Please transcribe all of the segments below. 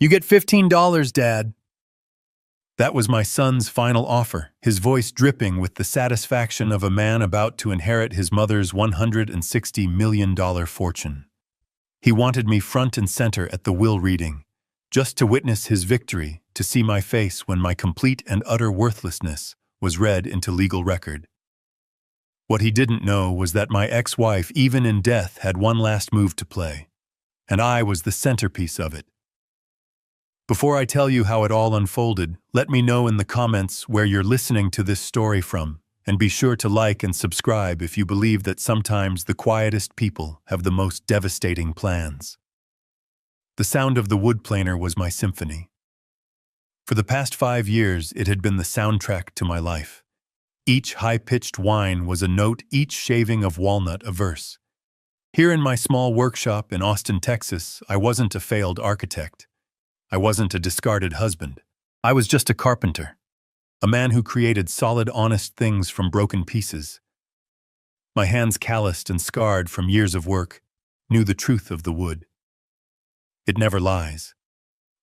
You get $15, Dad. That was my son's final offer, his voice dripping with the satisfaction of a man about to inherit his mother's $160 million fortune. He wanted me front and center at the will reading, just to witness his victory, to see my face when my complete and utter worthlessness was read into legal record. What he didn't know was that my ex-wife, even in death, had one last move to play, and I was the centerpiece of it. Before I tell you how it all unfolded, let me know in the comments where you're listening to this story from, and be sure to like and subscribe if you believe that sometimes the quietest people have the most devastating plans. The sound of the wood planer was my symphony. For the past 5 years, it had been the soundtrack to my life. Each high-pitched whine was a note, each shaving of walnut a verse. Here in my small workshop in Austin, Texas, I wasn't a failed architect. I wasn't a discarded husband. I was just a carpenter, a man who created solid, honest things from broken pieces. My hands, calloused and scarred from years of work, knew the truth of the wood. It never lies.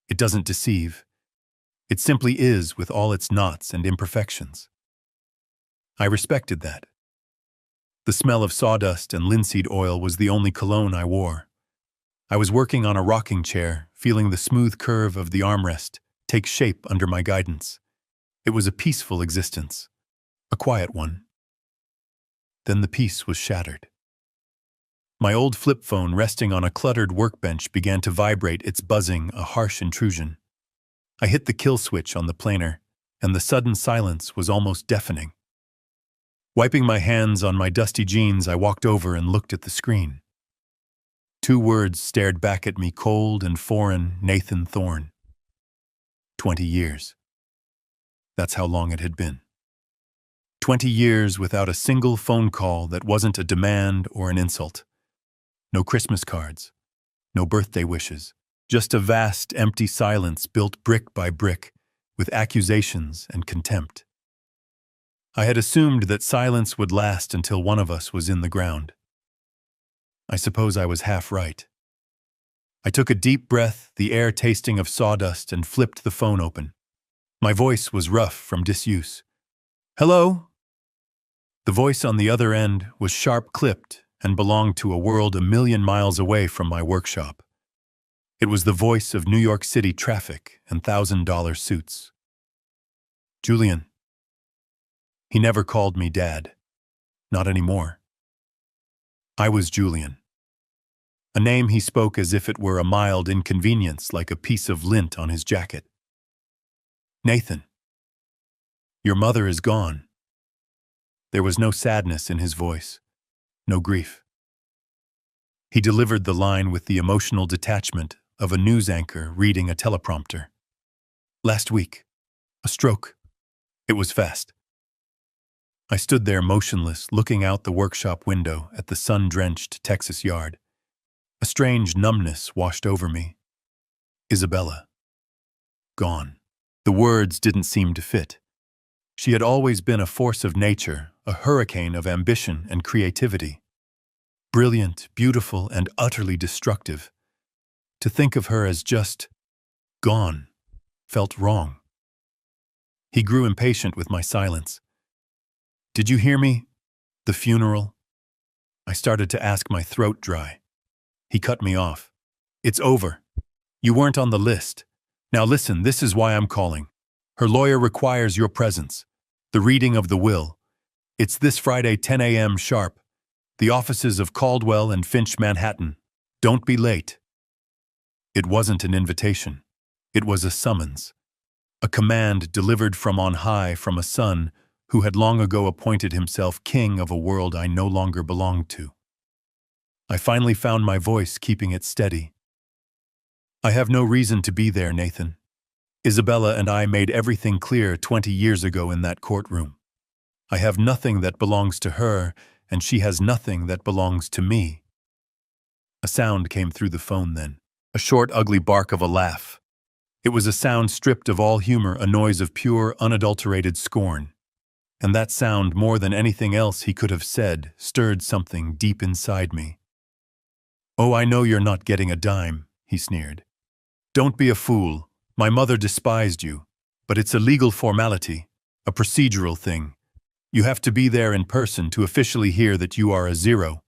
It doesn't deceive. It simply is, with all its knots and imperfections. I respected that. The smell of sawdust and linseed oil was the only cologne I wore. I was working on a rocking chair, feeling the smooth curve of the armrest take shape under my guidance. It was a peaceful existence, a quiet one. Then the peace was shattered. My old flip phone resting on a cluttered workbench began to vibrate, its buzzing a harsh intrusion. I hit the kill switch on the planer, and the sudden silence was almost deafening. Wiping my hands on my dusty jeans, I walked over and looked at the screen. 2 words stared back at me, cold and foreign: Nathan Thorne. 20 years. That's how long it had been. 20 years without a single phone call that wasn't a demand or an insult. No Christmas cards. No birthday wishes. Just a vast, empty silence built brick by brick, with accusations and contempt. I had assumed that silence would last until one of us was in the ground. I suppose I was half right. I took a deep breath, the air tasting of sawdust, and flipped the phone open. My voice was rough from disuse. "Hello?" The voice on the other end was sharp-clipped and belonged to a world a million miles away from my workshop. It was the voice of New York City traffic and $1,000 suits. Julian. He never called me Dad. Not anymore. I was Julian. A name he spoke as if it were a mild inconvenience, like a piece of lint on his jacket. Nathan. Your mother is gone. There was no sadness in his voice, no grief. He delivered the line with the emotional detachment of a news anchor reading a teleprompter. Last week. A stroke. It was fast. I stood there motionless, looking out the workshop window at the sun-drenched Texas yard. A strange numbness washed over me. Isabella. Gone. The words didn't seem to fit. She had always been a force of nature, a hurricane of ambition and creativity. Brilliant, beautiful, and utterly destructive. To think of her as just gone felt wrong. He grew impatient with my silence. Did you hear me? The funeral? I started to ask, my throat dry. He cut me off. It's over. You weren't on the list. Now listen, this is why I'm calling. Her lawyer requires your presence. The reading of the will. It's this Friday, 10 a.m. sharp. The offices of Caldwell and Finch, Manhattan. Don't be late. It wasn't an invitation. It was a summons. A command delivered from on high from a son who had long ago appointed himself king of a world I no longer belonged to. I finally found my voice, keeping it steady. I have no reason to be there, Nathan. Isabella and I made everything clear 20 years ago in that courtroom. I have nothing that belongs to her, and she has nothing that belongs to me. A sound came through the phone then, a short, ugly bark of a laugh. It was a sound stripped of all humor, a noise of pure, unadulterated scorn. And that sound, more than anything else he could have said, stirred something deep inside me. Oh, I know you're not getting a dime, he sneered. Don't be a fool. My mother despised you. But it's a legal formality, a procedural thing. You have to be there in person to officially hear that you are a zero.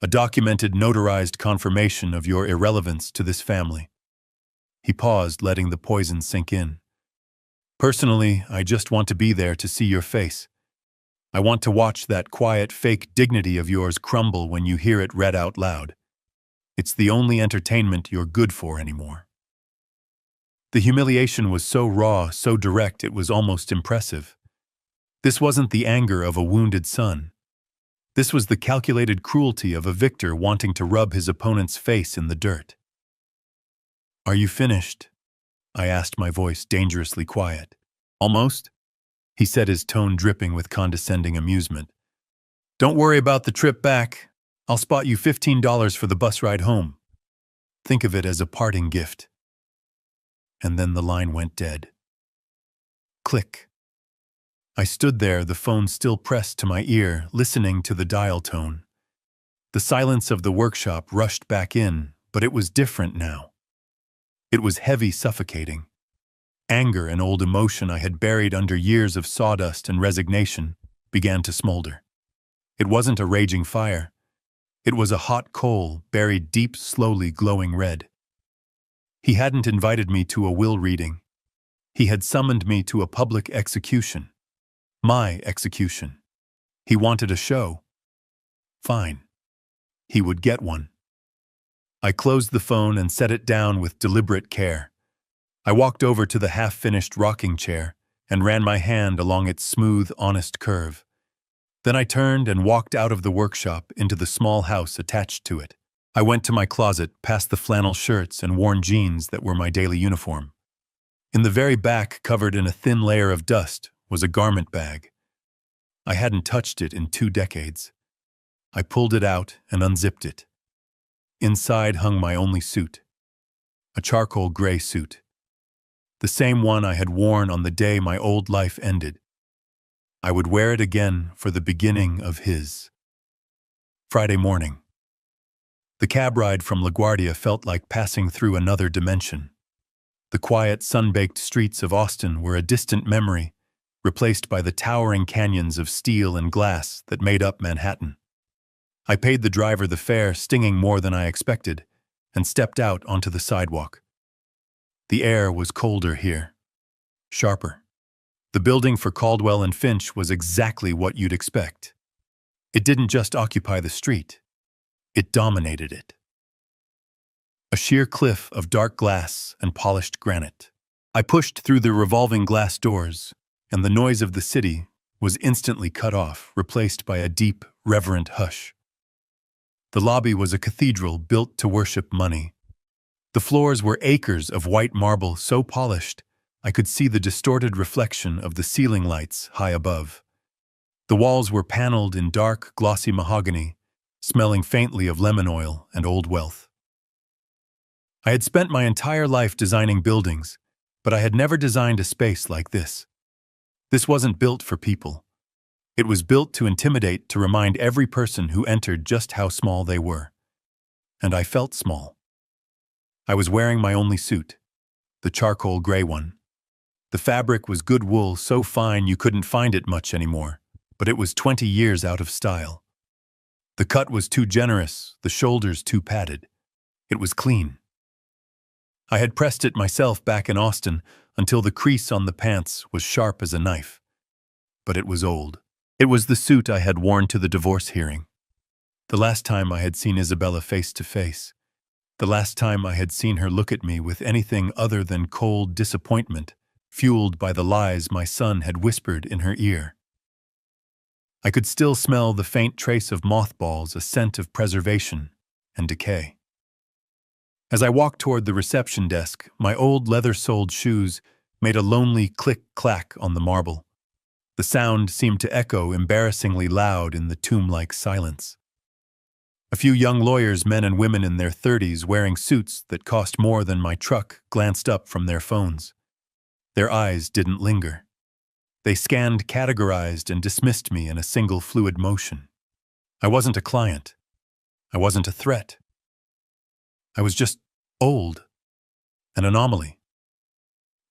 A documented, notarized confirmation of your irrelevance to this family. He paused, letting the poison sink in. Personally, I just want to be there to see your face. I want to watch that quiet, fake dignity of yours crumble when you hear it read out loud. It's the only entertainment you're good for anymore. The humiliation was so raw, so direct, it was almost impressive. This wasn't the anger of a wounded son. This was the calculated cruelty of a victor wanting to rub his opponent's face in the dirt. "Are you finished?" I asked, my voice dangerously quiet. "Almost," he said, his tone dripping with condescending amusement. "Don't worry about the trip back. I'll spot you $15 for the bus ride home. Think of it as a parting gift." And then the line went dead. Click. I stood there, the phone still pressed to my ear, listening to the dial tone. The silence of the workshop rushed back in, but it was different now. It was heavy, suffocating. Anger, an old emotion I had buried under years of sawdust and resignation, began to smolder. It wasn't a raging fire. It was a hot coal, buried deep, slowly glowing red. He hadn't invited me to a will reading. He had summoned me to a public execution. My execution. He wanted a show. Fine. He would get one. I closed the phone and set it down with deliberate care. I walked over to the half-finished rocking chair and ran my hand along its smooth, honest curve. Then I turned and walked out of the workshop into the small house attached to it. I went to my closet, past the flannel shirts and worn jeans that were my daily uniform. In the very back, covered in a thin layer of dust, was a garment bag. I hadn't touched it in 2 decades. I pulled it out and unzipped it. Inside hung my only suit. A charcoal gray suit. The same one I had worn on the day my old life ended. I would wear it again for the beginning of his. Friday morning. The cab ride from LaGuardia felt like passing through another dimension. The quiet, sun-baked streets of Austin were a distant memory, replaced by the towering canyons of steel and glass that made up Manhattan. I paid the driver the fare, stinging more than I expected, and stepped out onto the sidewalk. The air was colder here, sharper. The building for Caldwell and Finch was exactly what you'd expect. It didn't just occupy the street. It dominated it. A sheer cliff of dark glass and polished granite. I pushed through the revolving glass doors, and the noise of the city was instantly cut off, replaced by a deep, reverent hush. The lobby was a cathedral built to worship money. The floors were acres of white marble so polished I could see the distorted reflection of the ceiling lights high above. The walls were paneled in dark, glossy mahogany, smelling faintly of lemon oil and old wealth. I had spent my entire life designing buildings, but I had never designed a space like this. This wasn't built for people. It was built to intimidate, to remind every person who entered just how small they were. And I felt small. I was wearing my only suit, the charcoal gray one. The fabric was good wool, so fine you couldn't find it much anymore, but it was 20 years out of style. The cut was too generous, the shoulders too padded. It was clean. I had pressed it myself back in Austin until the crease on the pants was sharp as a knife. But it was old. It was the suit I had worn to the divorce hearing. The last time I had seen Isabella face to face. The last time I had seen her look at me with anything other than cold disappointment, fueled by the lies my son had whispered in her ear. I could still smell the faint trace of mothballs, a scent of preservation and decay. As I walked toward the reception desk, my old leather-soled shoes made a lonely click-clack on the marble. The sound seemed to echo embarrassingly loud in the tomb-like silence. A few young lawyers, men and women in their 30s, wearing suits that cost more than my truck, glanced up from their phones. Their eyes didn't linger. They scanned, categorized, and dismissed me in a single fluid motion. I wasn't a client. I wasn't a threat. I was just old. An anomaly.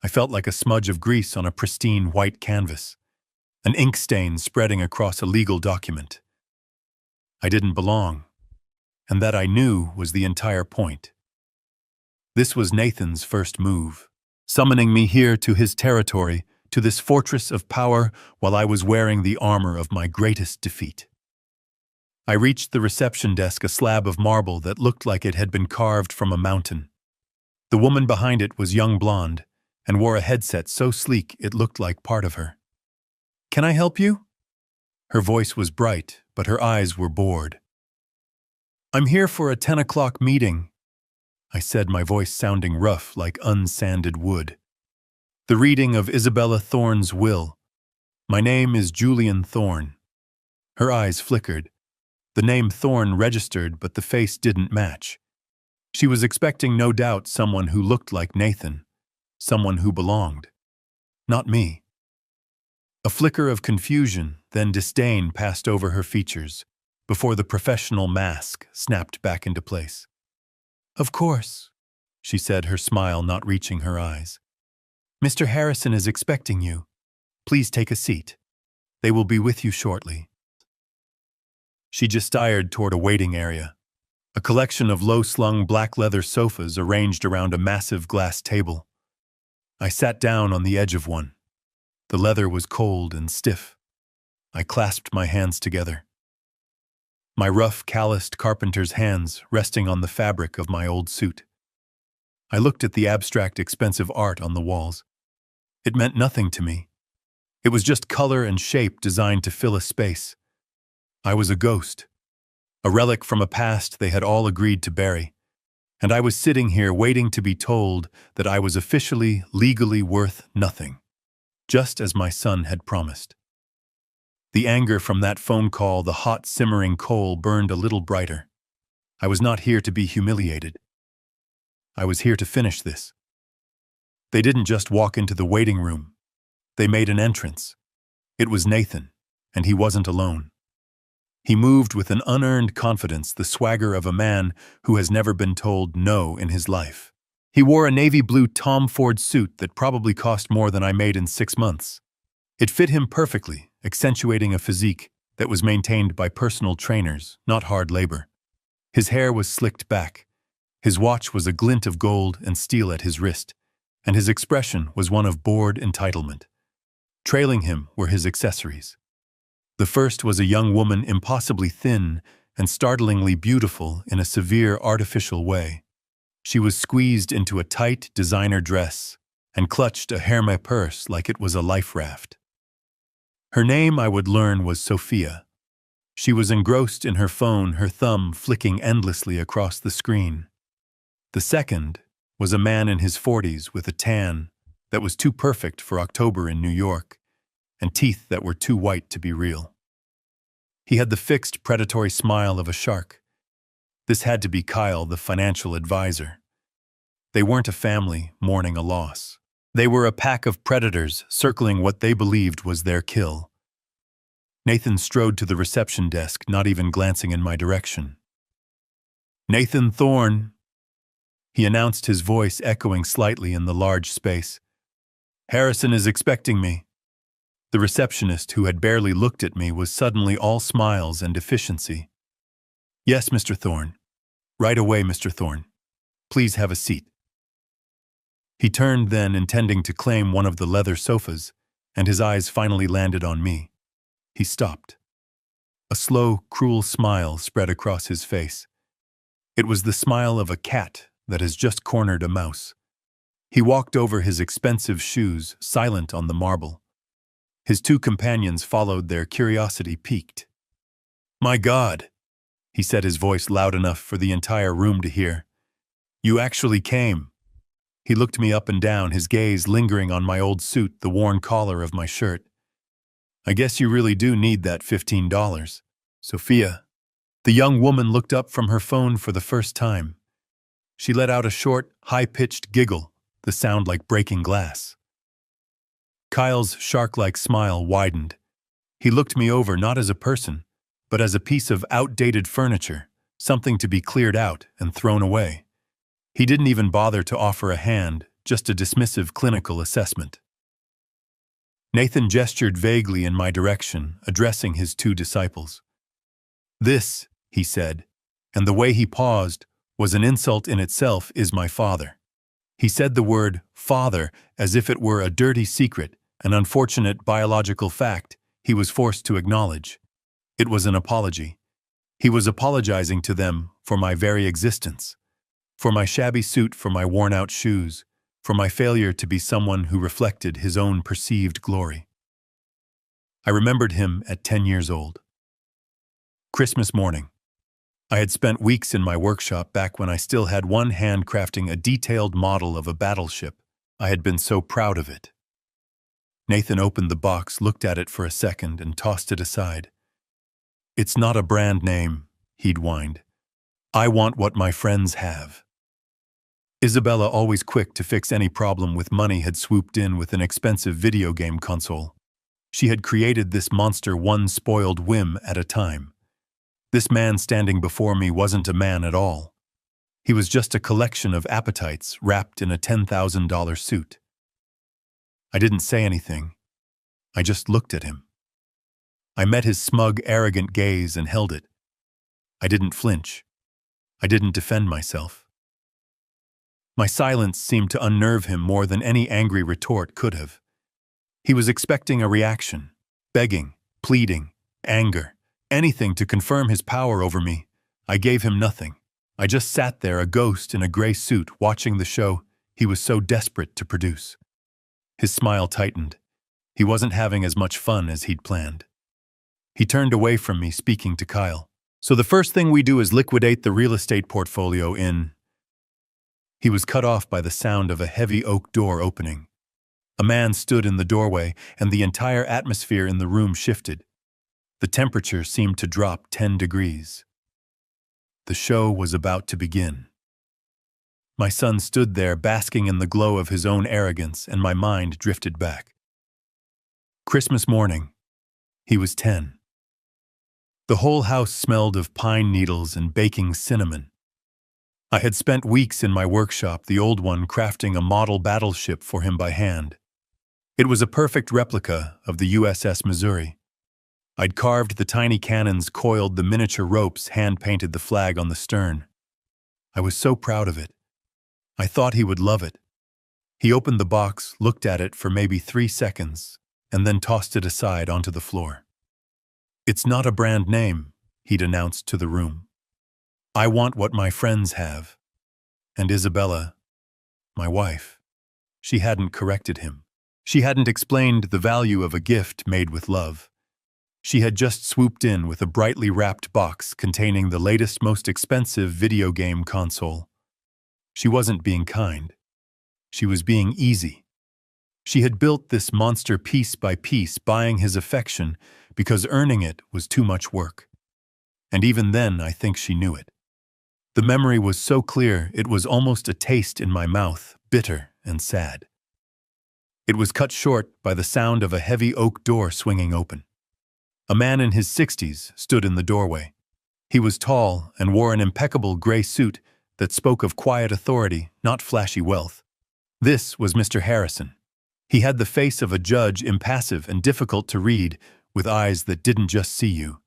I felt like a smudge of grease on a pristine white canvas, an ink stain spreading across a legal document. I didn't belong, and that I knew was the entire point. This was Nathan's first move, summoning me here to his territory, to this fortress of power, while I was wearing the armor of my greatest defeat. I reached the reception desk, a slab of marble that looked like it had been carved from a mountain. The woman behind it was young blonde, and wore a headset so sleek it looked like part of her. "Can I help you?" Her voice was bright, but her eyes were bored. "I'm here for a 10 o'clock meeting," I said, my voice sounding rough like unsanded wood. "The reading of Isabella Thorne's will. My name is Julian Thorne." Her eyes flickered. The name Thorne registered, but the face didn't match. She was expecting, no doubt, someone who looked like Nathan, someone who belonged. Not me. A flicker of confusion, then disdain passed over her features, before the professional mask snapped back into place. "Of course," she said, her smile not reaching her eyes. "Mr. Harrison is expecting you. Please take a seat. They will be with you shortly." She gestured toward a waiting area, a collection of low-slung black leather sofas arranged around a massive glass table. I sat down on the edge of one. The leather was cold and stiff. I clasped my hands together. My rough, calloused carpenter's hands resting on the fabric of my old suit. I looked at the abstract, expensive art on the walls. It meant nothing to me. It was just color and shape designed to fill a space. I was a ghost, a relic from a past they had all agreed to bury, and I was sitting here waiting to be told that I was officially, legally worth nothing, just as my son had promised. The anger from that phone call, the hot, simmering coal, burned a little brighter. I was not here to be humiliated. I was here to finish this. They didn't just walk into the waiting room. They made an entrance. It was Nathan, and he wasn't alone. He moved with an unearned confidence, the swagger of a man who has never been told no in his life. He wore a navy blue Tom Ford suit that probably cost more than I made in 6 months. It fit him perfectly, accentuating a physique that was maintained by personal trainers, not hard labor. His hair was slicked back. His watch was a glint of gold and steel at his wrist, and his expression was one of bored entitlement. Trailing him were his accessories. The first was a young woman, impossibly thin and startlingly beautiful in a severe, artificial way. She was squeezed into a tight designer dress and clutched a Hermès purse like it was a life raft. Her name, I would learn, was Sophia. She was engrossed in her phone, her thumb flicking endlessly across the screen. The second was a man in his 40s with a tan that was too perfect for October in New York, and teeth that were too white to be real. He had the fixed, predatory smile of a shark. This had to be Kyle, the financial advisor. They weren't a family mourning a loss. They were a pack of predators circling what they believed was their kill. Nathan strode to the reception desk, not even glancing in my direction. "Nathan Thorne," he announced, his voice echoing slightly in the large space. "Harrison is expecting me." The receptionist, who had barely looked at me, was suddenly all smiles and efficiency. "Yes, Mr. Thorne. Right away, Mr. Thorne. Please have a seat." He turned then, intending to claim one of the leather sofas, and his eyes finally landed on me. He stopped. A slow, cruel smile spread across his face. It was the smile of a cat that has just cornered a mouse. He walked over his expensive shoes, silent on the marble. His two companions followed, their curiosity piqued. "My God," he said, his voice loud enough for the entire room to hear. "You actually came." He looked me up and down, his gaze lingering on my old suit, the worn collar of my shirt. "I guess you really do need that $15. Sophia." The young woman looked up from her phone for the first time. She let out a short, high-pitched giggle, the sound like breaking glass. Kyle's shark-like smile widened. He looked me over not as a person, but as a piece of outdated furniture, something to be cleared out and thrown away. He didn't even bother to offer a hand, just a dismissive clinical assessment. Nathan gestured vaguely in my direction, addressing his two disciples. "This," he said, and the way he paused was an insult in itself, "is my father." He said the word father as if it were a dirty secret, an unfortunate biological fact he was forced to acknowledge. It was an apology. He was apologizing to them for my very existence, for my shabby suit, for my worn-out shoes, for my failure to be someone who reflected his own perceived glory. I remembered him at 10 years old. Christmas morning. I had spent weeks in my workshop back when I still had one hand crafting a detailed model of a battleship. I had been so proud of it. Nathan opened the box, looked at it for a second, and tossed it aside. "It's not a brand name," he'd whined. "I want what my friends have." Isabella, always quick to fix any problem with money, had swooped in with an expensive video game console. She had created this monster one spoiled whim at a time. This man standing before me wasn't a man at all. He was just a collection of appetites wrapped in a $10,000 suit. I didn't say anything. I just looked at him. I met his smug, arrogant gaze and held it. I didn't flinch. I didn't defend myself. My silence seemed to unnerve him more than any angry retort could have. He was expecting a reaction, begging, pleading, anger, anything to confirm his power over me. I gave him nothing. I just sat there, a ghost in a gray suit, watching the show he was so desperate to produce. His smile tightened. He wasn't having as much fun as he'd planned. He turned away from me, speaking to Kyle. "So the first thing we do is liquidate the real estate portfolio in..." He was cut off by the sound of a heavy oak door opening. A man stood in the doorway, and the entire atmosphere in the room shifted. The temperature seemed to drop 10 degrees. The show was about to begin. My son stood there, basking in the glow of his own arrogance, and my mind drifted back. Christmas morning. He was 10. The whole house smelled of pine needles and baking cinnamon. I had spent weeks in my workshop, the old one, crafting a model battleship for him by hand. It was a perfect replica of the USS Missouri. I'd carved the tiny cannons, coiled the miniature ropes, hand-painted the flag on the stern. I was so proud of it. I thought he would love it. He opened the box, looked at it for maybe 3 seconds, and then tossed it aside onto the floor. "It's not a brand name," he'd announced to the room. "I want what my friends have." And Isabella, my wife, she hadn't corrected him. She hadn't explained the value of a gift made with love. She had just swooped in with a brightly wrapped box containing the latest, most expensive video game console. She wasn't being kind. She was being easy. She had built this monster piece by piece, buying his affection because earning it was too much work. And even then, I think she knew it. The memory was so clear, it was almost a taste in my mouth, bitter and sad. It was cut short by the sound of a heavy oak door swinging open. A man in his 60s stood in the doorway. He was tall and wore an impeccable gray suit that spoke of quiet authority, not flashy wealth. This was Mr. Harrison. He had the face of a judge, impassive and difficult to read, with eyes that didn't just see you.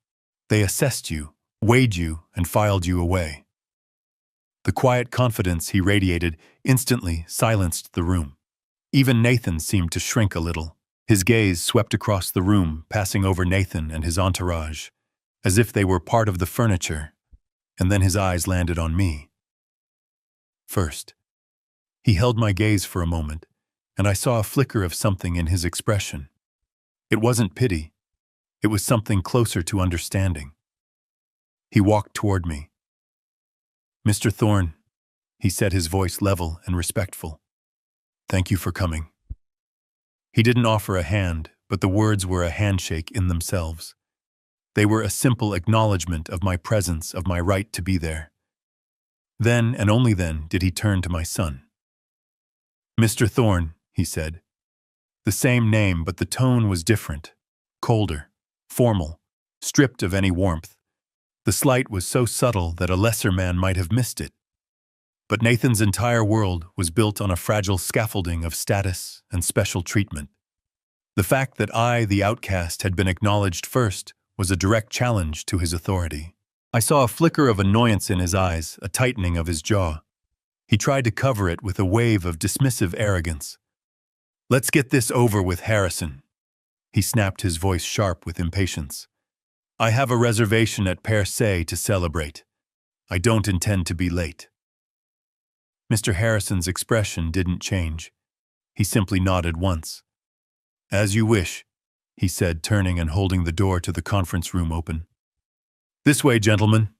They assessed you, weighed you, and filed you away. The quiet confidence he radiated instantly silenced the room. Even Nathan seemed to shrink a little. His gaze swept across the room, passing over Nathan and his entourage, as if they were part of the furniture, and then his eyes landed on me. First, he held my gaze for a moment, and I saw a flicker of something in his expression. It wasn't pity. It was something closer to understanding. He walked toward me. "Mr. Thorne," he said, his voice level and respectful. "Thank you for coming." He didn't offer a hand, but the words were a handshake in themselves. They were a simple acknowledgement of my presence, of my right to be there. Then, and only then, did he turn to my son. "Mr. Thorne," he said. The same name, but the tone was different, colder, formal, stripped of any warmth. The slight was so subtle that a lesser man might have missed it. But Nathan's entire world was built on a fragile scaffolding of status and special treatment. The fact that I, the outcast, had been acknowledged first was a direct challenge to his authority. I saw a flicker of annoyance in his eyes, a tightening of his jaw. He tried to cover it with a wave of dismissive arrogance. "Let's get this over with, Harrison." He snapped, his voice sharp with impatience. "I have a reservation at Per Se to celebrate. I don't intend to be late." Mr. Harrison's expression didn't change. He simply nodded once. "As you wish," he said, turning and holding the door to the conference room open. "This way, gentlemen."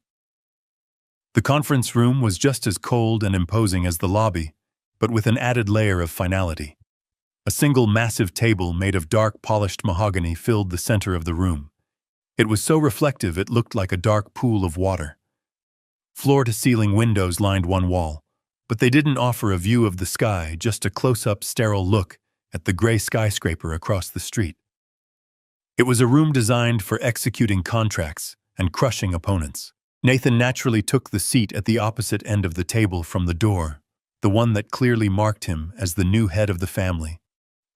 The conference room was just as cold and imposing as the lobby, but with an added layer of finality. A single massive table made of dark polished mahogany filled the center of the room. It was so reflective it looked like a dark pool of water. Floor-to-ceiling windows lined one wall, but they didn't offer a view of the sky, just a close-up, sterile look at the gray skyscraper across the street. It was a room designed for executing contracts and crushing opponents. Nathan naturally took the seat at the opposite end of the table from the door, the one that clearly marked him as the new head of the family.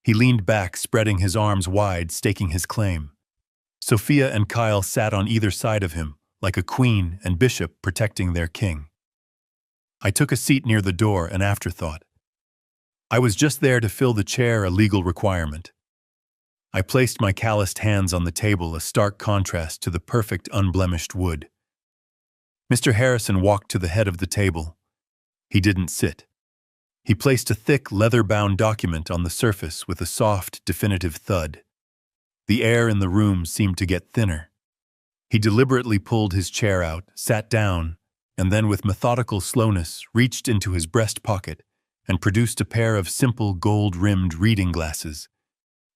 He leaned back, spreading his arms wide, staking his claim. Sophia and Kyle sat on either side of him, like a queen and bishop protecting their king. I took a seat near the door, an afterthought. I was just there to fill the chair, a legal requirement. I placed my calloused hands on the table, a stark contrast to the perfect, unblemished wood. Mr. Harrison walked to the head of the table. He didn't sit. He placed a thick, leather-bound document on the surface with a soft, definitive thud. The air in the room seemed to get thinner. He deliberately pulled his chair out, sat down, and then with methodical slowness reached into his breast pocket and produced a pair of simple gold-rimmed reading glasses.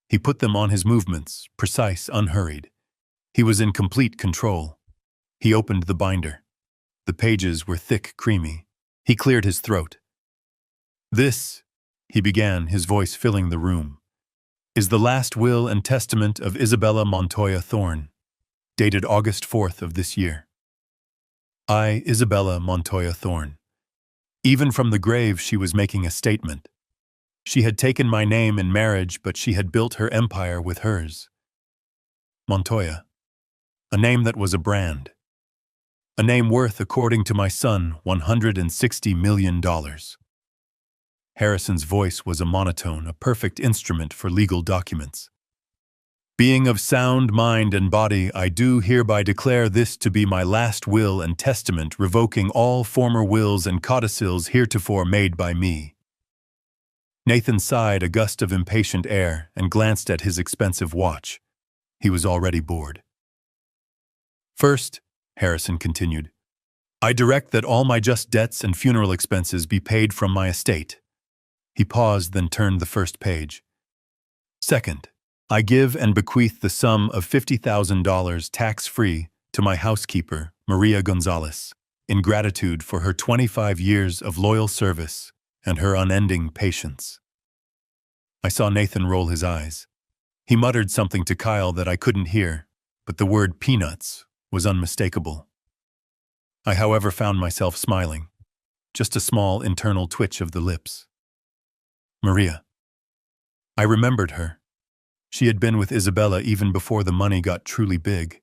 He put them on his movements, precise, unhurried. He was in complete control. He opened the binder. The pages were thick, creamy. He cleared his throat. "This," he began, his voice filling the room, "is the last will and testament of Isabella Montoya Thorne, dated August 4th of this year. I, Isabella Montoya Thorne." Even from the grave she was making a statement. She had taken my name in marriage, but she had built her empire with hers. Montoya. A name that was a brand. A name worth, according to my son, $160 million. Harrison's voice was a monotone, a perfect instrument for legal documents. "Being of sound mind and body, I do hereby declare this to be my last will and testament, revoking all former wills and codicils heretofore made by me." Nathan sighed a gust of impatient air and glanced at his expensive watch. He was already bored. "First," Harrison continued, "I direct that all my just debts and funeral expenses be paid from my estate." He paused, then turned the first page. "Second, I give and bequeath the sum of $50,000 tax-free to my housekeeper, Maria Gonzalez, in gratitude for her 25 years of loyal service and her unending patience." I saw Nathan roll his eyes. He muttered something to Kyle that I couldn't hear, but the word peanuts was unmistakable. I, however, found myself smiling, just a small internal twitch of the lips. Maria. I remembered her. She had been with Isabella even before the money got truly big.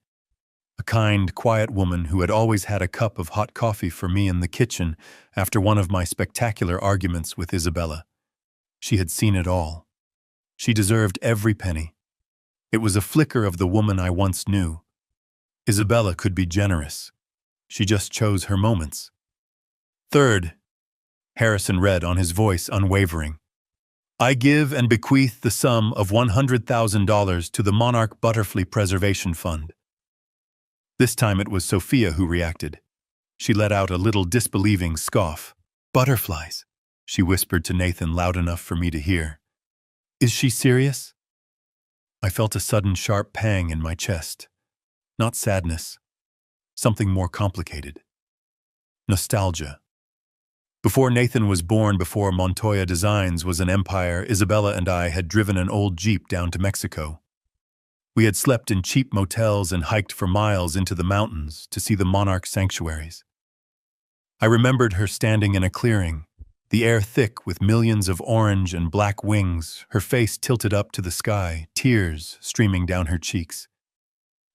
A kind, quiet woman who had always had a cup of hot coffee for me in the kitchen after one of my spectacular arguments with Isabella. She had seen it all. She deserved every penny. It was a flicker of the woman I once knew. Isabella could be generous. She just chose her moments. Third, Harrison read on his voice unwavering, I give and bequeath the sum of $100,000 to the Monarch Butterfly Preservation Fund. This time it was Sophia who reacted. She let out a little disbelieving scoff. Butterflies, she whispered to Nathan loud enough for me to hear. Is she serious? I felt a sudden sharp pang in my chest. Not sadness. Something more complicated. Nostalgia. Before Nathan was born, before Montoya Designs was an empire, Isabella and I had driven an old Jeep down to Mexico. We had slept in cheap motels and hiked for miles into the mountains to see the monarch sanctuaries. I remembered her standing in a clearing, the air thick with millions of orange and black wings, her face tilted up to the sky, tears streaming down her cheeks.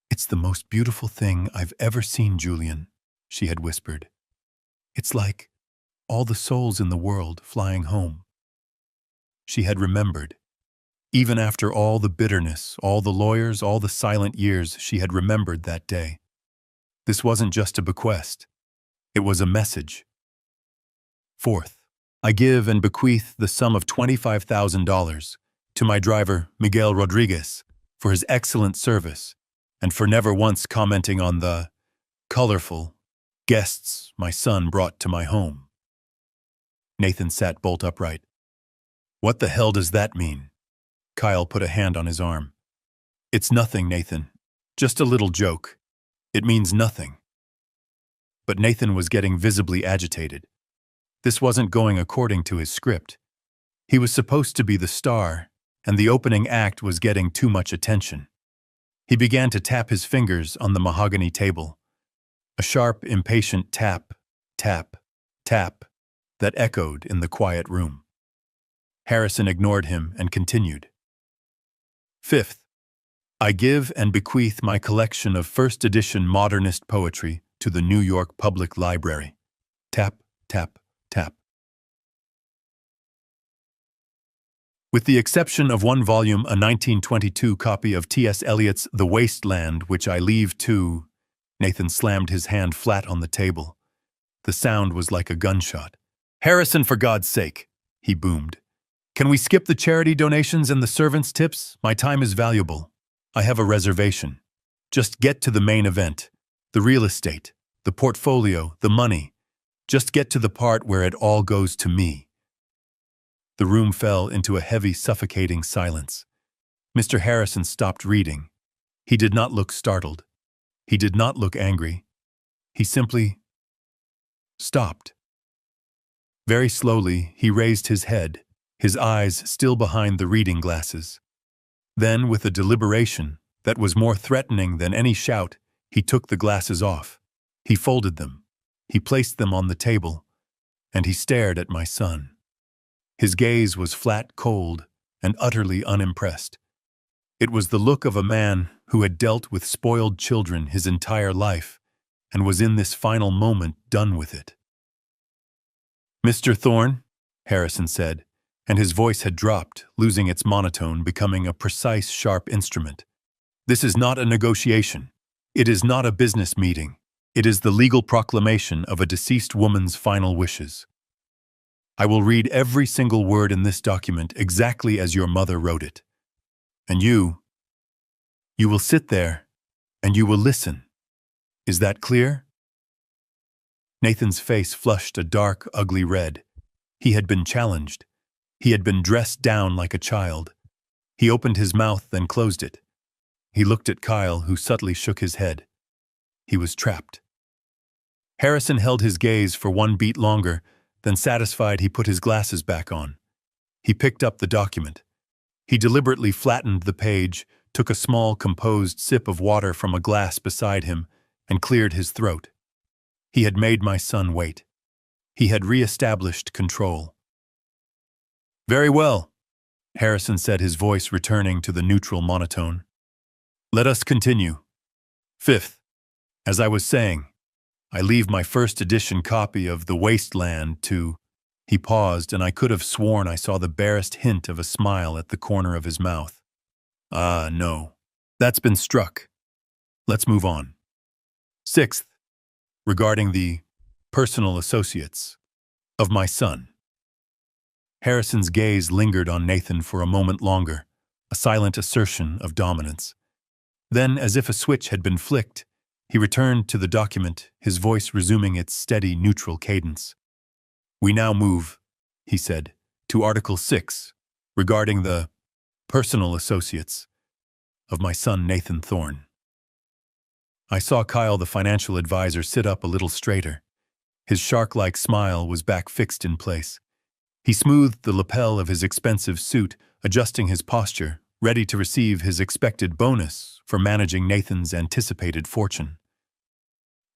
"It's the most beautiful thing I've ever seen, Julian," she had whispered. "It's like all the souls in the world flying home." She had remembered. Even after all the bitterness, all the lawyers, all the silent years, she had remembered that day. This wasn't just a bequest. It was a message. Fourth, I give and bequeath the sum of $25,000 to my driver, Miguel Rodriguez, for his excellent service and for never once commenting on the colorful guests my son brought to my home. Nathan sat bolt upright. "What the hell does that mean?" Kyle put a hand on his arm. "It's nothing, Nathan. Just a little joke. It means nothing." But Nathan was getting visibly agitated. This wasn't going according to his script. He was supposed to be the star, and the opening act was getting too much attention. He began to tap his fingers on the mahogany table. A sharp, impatient tap, tap, tap that echoed in the quiet room. Harrison ignored him and continued. "Fifth, I give and bequeath my collection of first edition modernist poetry to the New York Public Library." Tap, tap, tap. With the exception of one volume, a 1922 copy of T.S. Eliot's The Waste Land, which I leave to... Nathan slammed his hand flat on the table. The sound was like a gunshot. "Harrison, for God's sake," he boomed. "Can we skip the charity donations and the servants' tips? My time is valuable. I have a reservation. Just get to the main event. The real estate, the portfolio, the money. Just get to the part where it all goes to me." The room fell into a heavy, suffocating silence. Mr. Harrison stopped reading. He did not look startled. He did not look angry. He simply stopped. Very slowly, he raised his head, his eyes still behind the reading glasses. Then, with a deliberation that was more threatening than any shout, he took the glasses off. He folded them. He placed them on the table, and he stared at my son. His gaze was flat, cold, and utterly unimpressed. It was the look of a man who had dealt with spoiled children his entire life and was in this final moment done with it. "Mr. Thorne," Harrison said, and his voice had dropped, losing its monotone, becoming a precise, sharp instrument. "This is not a negotiation. It is not a business meeting. It is the legal proclamation of a deceased woman's final wishes. I will read every single word in this document exactly as your mother wrote it. And you will sit there and you will listen. Is that clear?" Nathan's face flushed a dark, ugly red. He had been challenged. He had been dressed down like a child. He opened his mouth and closed it. He looked at Kyle, who subtly shook his head. He was trapped. Harrison held his gaze for one beat longer, then satisfied he put his glasses back on. He picked up the document. He deliberately flattened the page, took a small, composed sip of water from a glass beside him, and cleared his throat. He had made my son wait. He had re-established control. "Very well," Harrison said, his voice returning to the neutral monotone. "Let us continue. Fifth, as I was saying, I leave my first edition copy of The Waste Land to..." He paused, and I could have sworn I saw the barest hint of a smile at the corner of his mouth. "Ah, no. That's been struck. Let's move on. Sixth, regarding the personal associates of my son." Harrison's gaze lingered on Nathan for a moment longer, a silent assertion of dominance. Then, as if a switch had been flicked, he returned to the document, his voice resuming its steady, neutral cadence. "We now move," he said, "to Article 6, regarding the personal associates of my son Nathan Thorne." I saw Kyle, the financial advisor, sit up a little straighter. His shark-like smile was back fixed in place. He smoothed the lapel of his expensive suit, adjusting his posture, ready to receive his expected bonus for managing Nathan's anticipated fortune.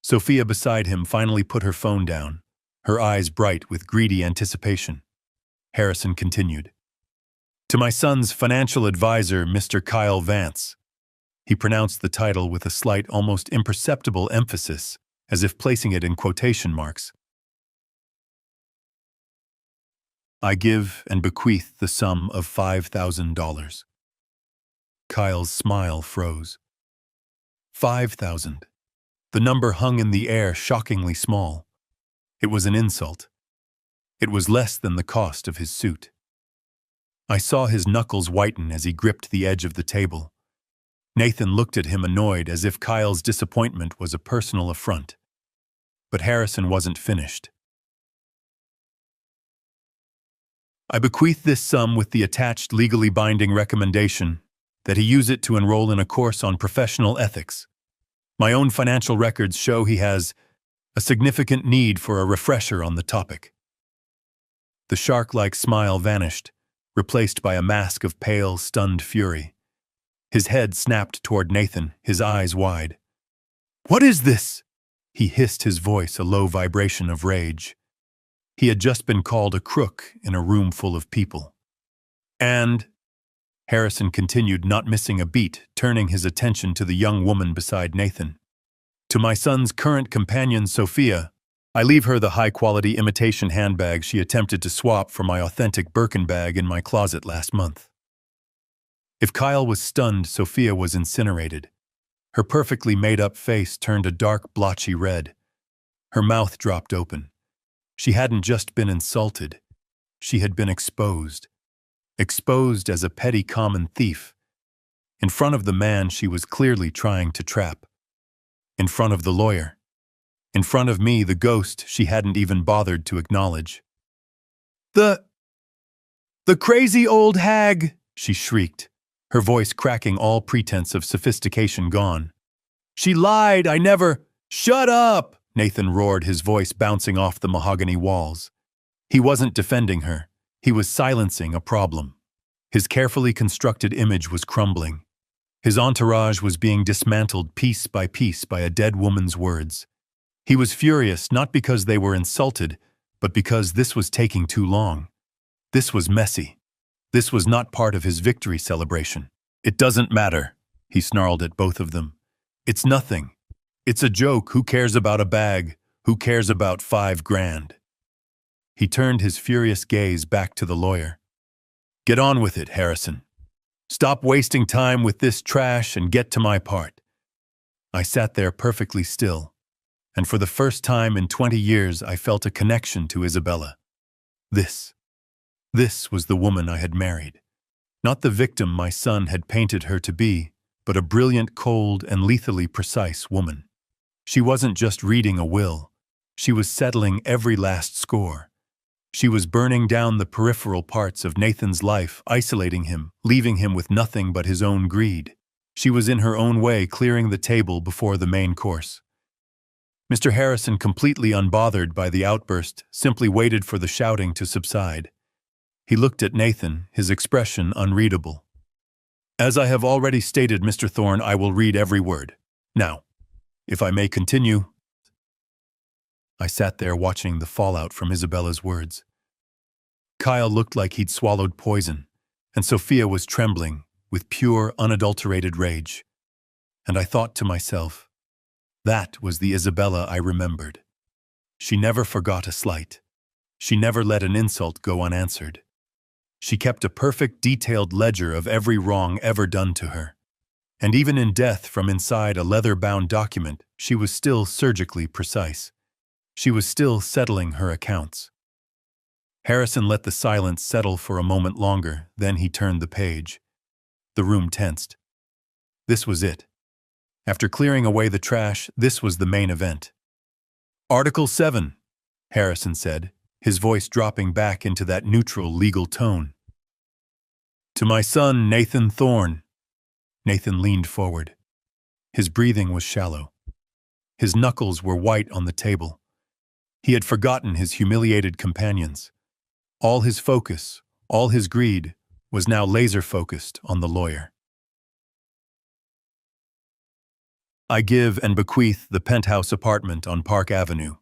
Sophia beside him finally put her phone down, her eyes bright with greedy anticipation. Harrison continued. To my son's financial advisor, Mr. Kyle Vance. He pronounced the title with a slight, almost imperceptible emphasis, as if placing it in quotation marks. I give and bequeath the sum of $5,000. Kyle's smile froze. 5,000. The number hung in the air, shockingly small. It was an insult. It was less than the cost of his suit. I saw his knuckles whiten as he gripped the edge of the table. Nathan looked at him annoyed, as if Kyle's disappointment was a personal affront. But Harrison wasn't finished. I bequeath this sum with the attached legally binding recommendation that he use it to enroll in a course on professional ethics. My own financial records show he has a significant need for a refresher on the topic. The shark-like smile vanished, replaced by a mask of pale, stunned fury. His head snapped toward Nathan, his eyes wide. "What is this?" he hissed, his voice a low vibration of rage. He had just been called a crook in a room full of people. And Harrison continued, not missing a beat, turning his attention to the young woman beside Nathan. To my son's current companion, Sophia, I leave her the high-quality imitation handbag she attempted to swap for my authentic Birkin bag in my closet last month. If Kyle was stunned, Sophia was incinerated. Her perfectly made-up face turned a dark, blotchy red. Her mouth dropped open. She hadn't just been insulted. She had been exposed. Exposed as a petty common thief. In front of the man she was clearly trying to trap. In front of the lawyer. In front of me, the ghost she hadn't even bothered to acknowledge. The crazy old hag, she shrieked, her voice cracking, all pretense of sophistication gone. She lied, I never— Shut up! Nathan roared, his voice bouncing off the mahogany walls. He wasn't defending her. He was silencing a problem. His carefully constructed image was crumbling. His entourage was being dismantled piece by a dead woman's words. He was furious, not because they were insulted, but because this was taking too long. This was messy. This was not part of his victory celebration. It doesn't matter, he snarled at both of them. It's nothing. It's a joke. Who cares about a bag? Who cares about $5,000? He turned his furious gaze back to the lawyer. Get on with it, Harrison. Stop wasting time with this trash and get to my part. I sat there perfectly still, and for the first time in 20 years I felt a connection to Isabella. This was the woman I had married. Not the victim my son had painted her to be, but a brilliant, cold, and lethally precise woman. She wasn't just reading a will. She was settling every last score. She was burning down the peripheral parts of Nathan's life, isolating him, leaving him with nothing but his own greed. She was in her own way clearing the table before the main course. Mr. Harrison, completely unbothered by the outburst, simply waited for the shouting to subside. He looked at Nathan, his expression unreadable. As I have already stated, Mr. Thorne, I will read every word. Now, if I may continue. I sat there watching the fallout from Isabella's words. Kyle looked like he'd swallowed poison, and Sophia was trembling with pure, unadulterated rage. And I thought to myself, that was the Isabella I remembered. She never forgot a slight. She never let an insult go unanswered. She kept a perfect, detailed ledger of every wrong ever done to her. And even in death, from inside a leather-bound document, she was still surgically precise. She was still settling her accounts. Harrison let the silence settle for a moment longer, then he turned the page. The room tensed. This was it. After clearing away the trash, this was the main event. Article 7, Harrison said, his voice dropping back into that neutral legal tone. To my son, Nathan Thorne. Nathan leaned forward. His breathing was shallow. His knuckles were white on the table. He had forgotten his humiliated companions. All his focus, all his greed, was now laser-focused on the lawyer. I give and bequeath the penthouse apartment on Park Avenue.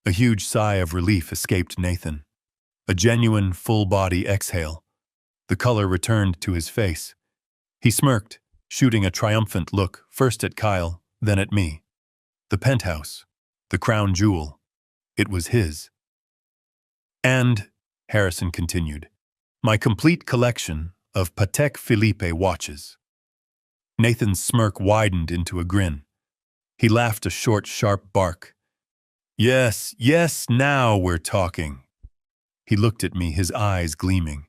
A huge sigh of relief escaped Nathan. A genuine, full-body exhale. The color returned to his face. He smirked, shooting a triumphant look first at Kyle, then at me. The penthouse. The crown jewel. It was his. And, Harrison continued, my complete collection of Patek Philippe watches. Nathan's smirk widened into a grin. He laughed a short, sharp bark. Yes, now we're talking. He looked at me, his eyes gleaming.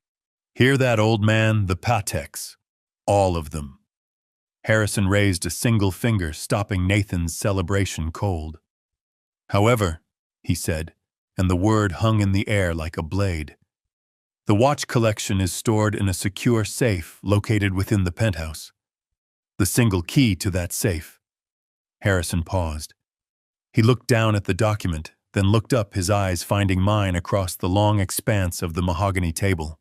Hear that, old man? The Pateks. All of them. Harrison raised a single finger, stopping Nathan's celebration cold. However, he said, and the word hung in the air like a blade, the watch collection is stored in a secure safe located within the penthouse. The single key to that safe. Harrison paused. He looked down at the document, then looked up, his eyes finding mine across the long expanse of the mahogany table.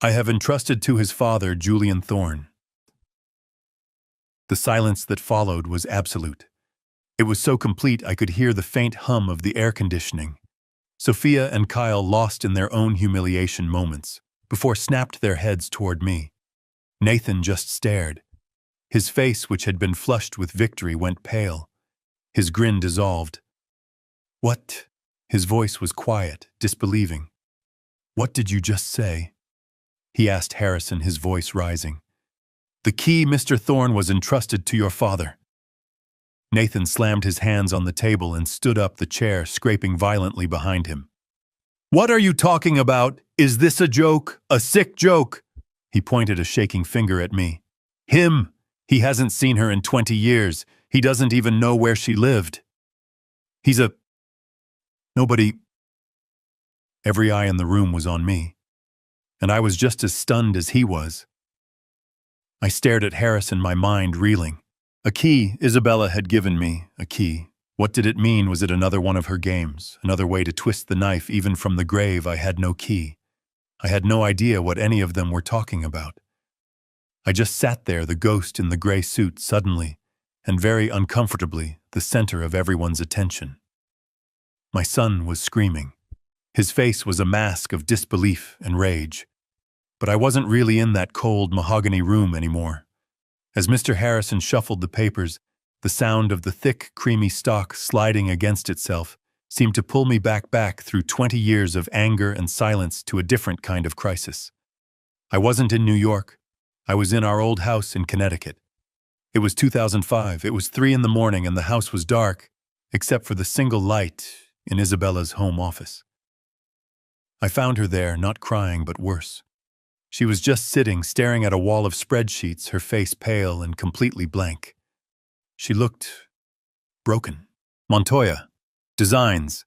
I have entrusted to his father, Julian Thorne. The silence that followed was absolute. It was so complete I could hear the faint hum of the air conditioning. Sophia and Kyle, lost in their own humiliation moments, before snapped their heads toward me. Nathan just stared. His face, which had been flushed with victory, went pale. His grin dissolved. What? His voice was quiet, disbelieving. What did you just say? He asked Harrison, his voice rising. The key, Mr. Thorne, was entrusted to your father. Nathan slammed his hands on the table and stood up, the chair scraping violently behind him. What are you talking about? Is this a joke? A sick joke? He pointed a shaking finger at me. Him! He hasn't seen her in 20 years. He doesn't even know where she lived. He's a... Nobody... Every eye in the room was on me, and I was just as stunned as he was. I stared at Harrison, my mind reeling. A key Isabella had given me, a key. What did it mean? Was it another one of her games? Another way to twist the knife even from the grave? I had no key. I had no idea what any of them were talking about. I just sat there, the ghost in the gray suit, suddenly, and very uncomfortably, the center of everyone's attention. My son was screaming. His face was a mask of disbelief and rage. But I wasn't really in that cold mahogany room anymore. As Mr. Harrison shuffled the papers, the sound of the thick, creamy stock sliding against itself seemed to pull me back through 20 years of anger and silence to a different kind of crisis. I wasn't in New York. I was in our old house in Connecticut. It was 2005. It was 3 in the morning and the house was dark, except for the single light in Isabella's home office. I found her there, not crying, but worse. She was just sitting, staring at a wall of spreadsheets, her face pale and completely blank. She looked broken. Montoya Designs,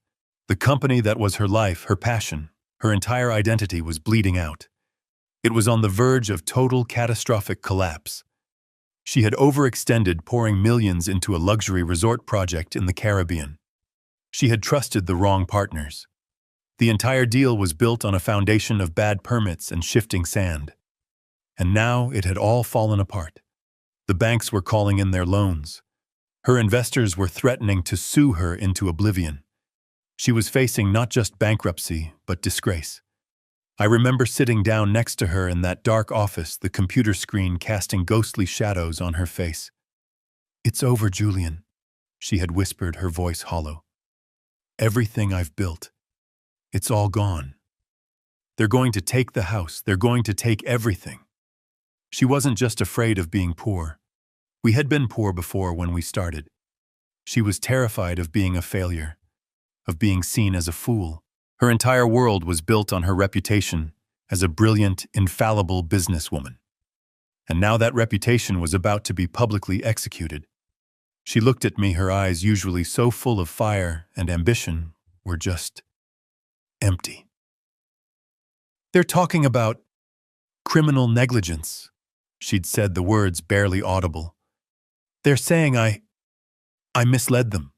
the company that was her life, her passion, her entire identity, was bleeding out. It was on the verge of total catastrophic collapse. She had overextended, pouring millions into a luxury resort project in the Caribbean. She had trusted the wrong partners. The entire deal was built on a foundation of bad permits and shifting sand. And now it had all fallen apart. The banks were calling in their loans. Her investors were threatening to sue her into oblivion. She was facing not just bankruptcy, but disgrace. I remember sitting down next to her in that dark office, the computer screen casting ghostly shadows on her face. It's over, Julian, she had whispered, her voice hollow. Everything I've built. It's all gone. They're going to take the house. They're going to take everything. She wasn't just afraid of being poor. We had been poor before when we started. She was terrified of being a failure, of being seen as a fool. Her entire world was built on her reputation as a brilliant, infallible businesswoman. And now that reputation was about to be publicly executed. She looked at me, her eyes, usually so full of fire and ambition, were just empty. They're talking about criminal negligence, she'd said, the words barely audible. They're saying I misled them.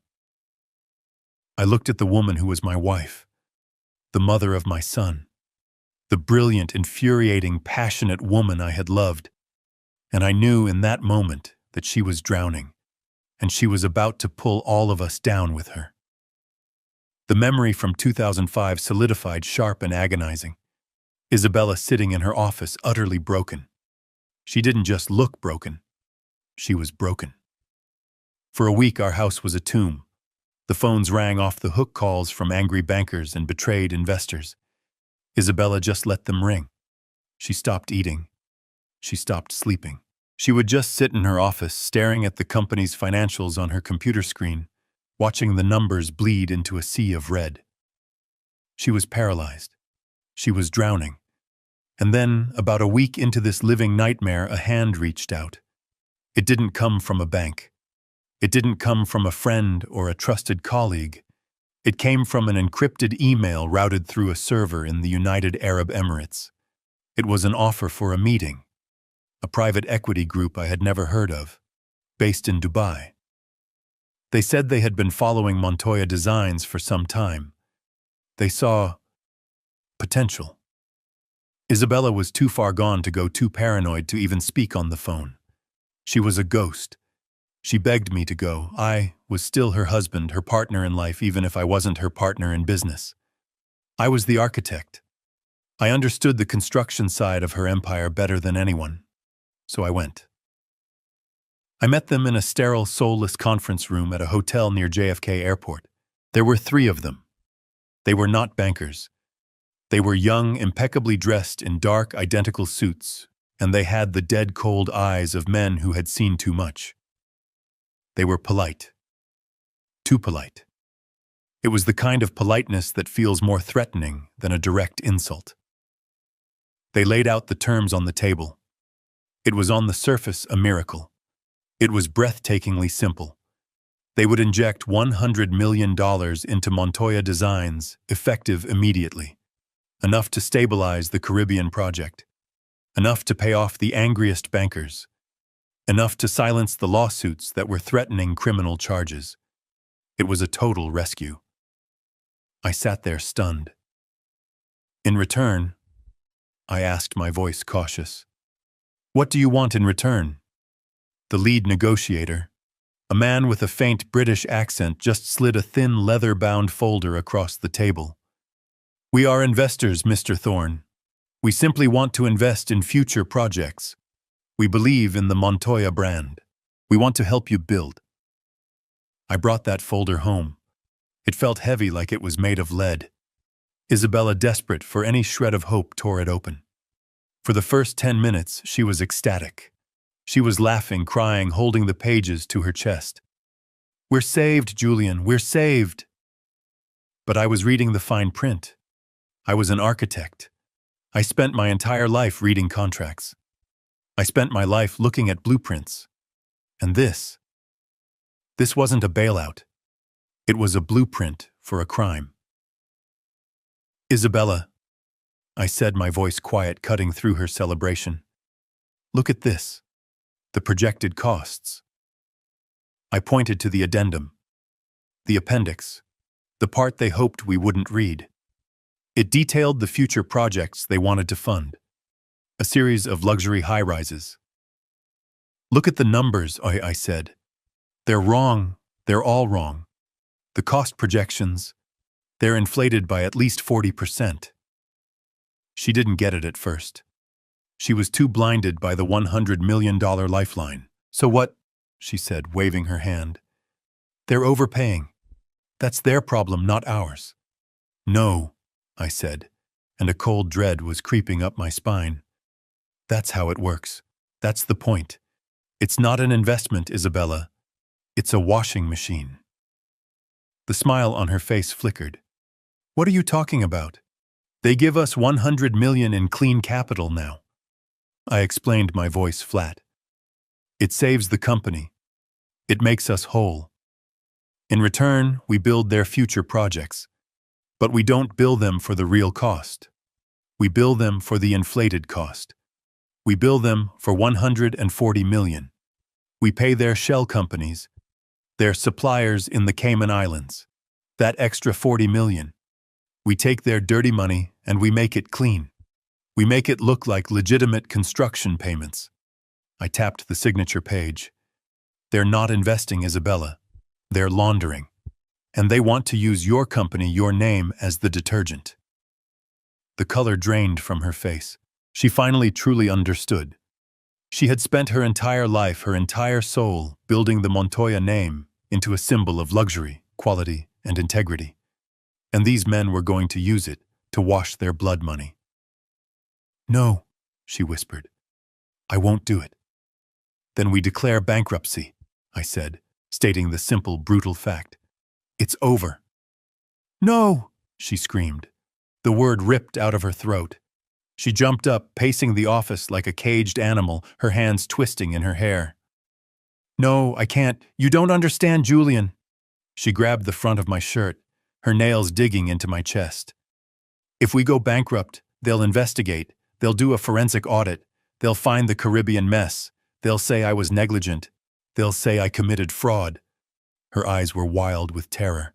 I looked at the woman who was my wife, the mother of my son, the brilliant, infuriating, passionate woman I had loved, and I knew in that moment that she was drowning, and she was about to pull all of us down with her. The memory from 2005 solidified, sharp and agonizing. Isabella sitting in her office, utterly broken. She didn't just look broken. She was broken. For a week, our house was a tomb. The phones rang off the hook, calls from angry bankers and betrayed investors. Isabella just let them ring. She stopped eating. She stopped sleeping. She would just sit in her office, staring at the company's financials on her computer screen, watching the numbers bleed into a sea of red. She was paralyzed. She was drowning. And then, about a week into this living nightmare, a hand reached out. It didn't come from a bank. It didn't come from a friend or a trusted colleague. It came from an encrypted email routed through a server in the United Arab Emirates. It was an offer for a meeting. A private equity group I had never heard of, based in Dubai. They said they had been following Montoya Designs for some time. They saw potential. Isabella was too far gone to go, too paranoid to even speak on the phone. She was a ghost. She begged me to go. I was still her husband, her partner in life, even if I wasn't her partner in business. I was the architect. I understood the construction side of her empire better than anyone. So I went. I met them in a sterile, soulless conference room at a hotel near JFK Airport. There were 3 of them. They were not bankers. They were young, impeccably dressed in dark, identical suits, and they had the dead, cold eyes of men who had seen too much. They were polite. Too polite. It was the kind of politeness that feels more threatening than a direct insult. They laid out the terms on the table. It was on the surface a miracle. It was breathtakingly simple. They would inject $100 million into Montoya Designs, effective immediately. Enough to stabilize the Caribbean project. Enough to pay off the angriest bankers. Enough to silence the lawsuits that were threatening criminal charges. It was a total rescue. I sat there stunned. In return, I asked, my voice cautious, "What do you want in return?" The lead negotiator, a man with a faint British accent, just slid a thin leather-bound folder across the table. "We are investors, Mr. Thorne. We simply want to invest in future projects. We believe in the Montoya brand. We want to help you build." I brought that folder home. It felt heavy, like it was made of lead. Isabella, desperate for any shred of hope, tore it open. For the first 10 minutes, she was ecstatic. She was laughing, crying, holding the pages to her chest. "We're saved, Julian, we're saved." But I was reading the fine print. I was an architect. I spent my entire life reading contracts. I spent my life looking at blueprints. And this wasn't a bailout. It was a blueprint for a crime. "Isabella," I said, my voice quiet, cutting through her celebration. "Look at this. The projected costs." I pointed to the addendum. The appendix. The part they hoped we wouldn't read. It detailed the future projects they wanted to fund. A series of luxury high-rises. "Look at the numbers," I said. "They're wrong. They're all wrong. The cost projections, they're inflated by at least 40%. She didn't get it at first. She was too blinded by the $100 million lifeline. "So what?" she said, waving her hand. "They're overpaying. That's their problem, not ours." "No," I said, and a cold dread was creeping up my spine. "That's how it works. That's the point. It's not an investment, Isabella. It's a washing machine." The smile on her face flickered. "What are you talking about? They give us $100 million in clean capital now." I explained, my voice flat. "It saves the company. It makes us whole. In return, we build their future projects. But we don't bill them for the real cost. We bill them for the inflated cost. We bill them for $140 million. We pay their shell companies, their suppliers in the Cayman Islands, that extra $40 million. We take their dirty money and we make it clean. We make it look like legitimate construction payments." I tapped the signature page. They're not investing, Isabella. They're laundering. And they want to use your company, your name, as the detergent. The color drained from her face. She finally truly understood. She had spent her entire life, her entire soul, building the Montoya name into a symbol of luxury, quality, and integrity. And these men were going to use it to wash their blood money. "No," she whispered. "I won't do it." "Then we declare bankruptcy," I said, stating the simple, brutal fact. "It's over." "No!" she screamed. The word ripped out of her throat. She jumped up, pacing the office like a caged animal, her hands twisting in her hair. "No, I can't. You don't understand, Julian." She grabbed the front of my shirt, her nails digging into my chest. "If we go bankrupt, they'll investigate. They'll do a forensic audit. They'll find the Caribbean mess. They'll say I was negligent. They'll say I committed fraud." Her eyes were wild with terror.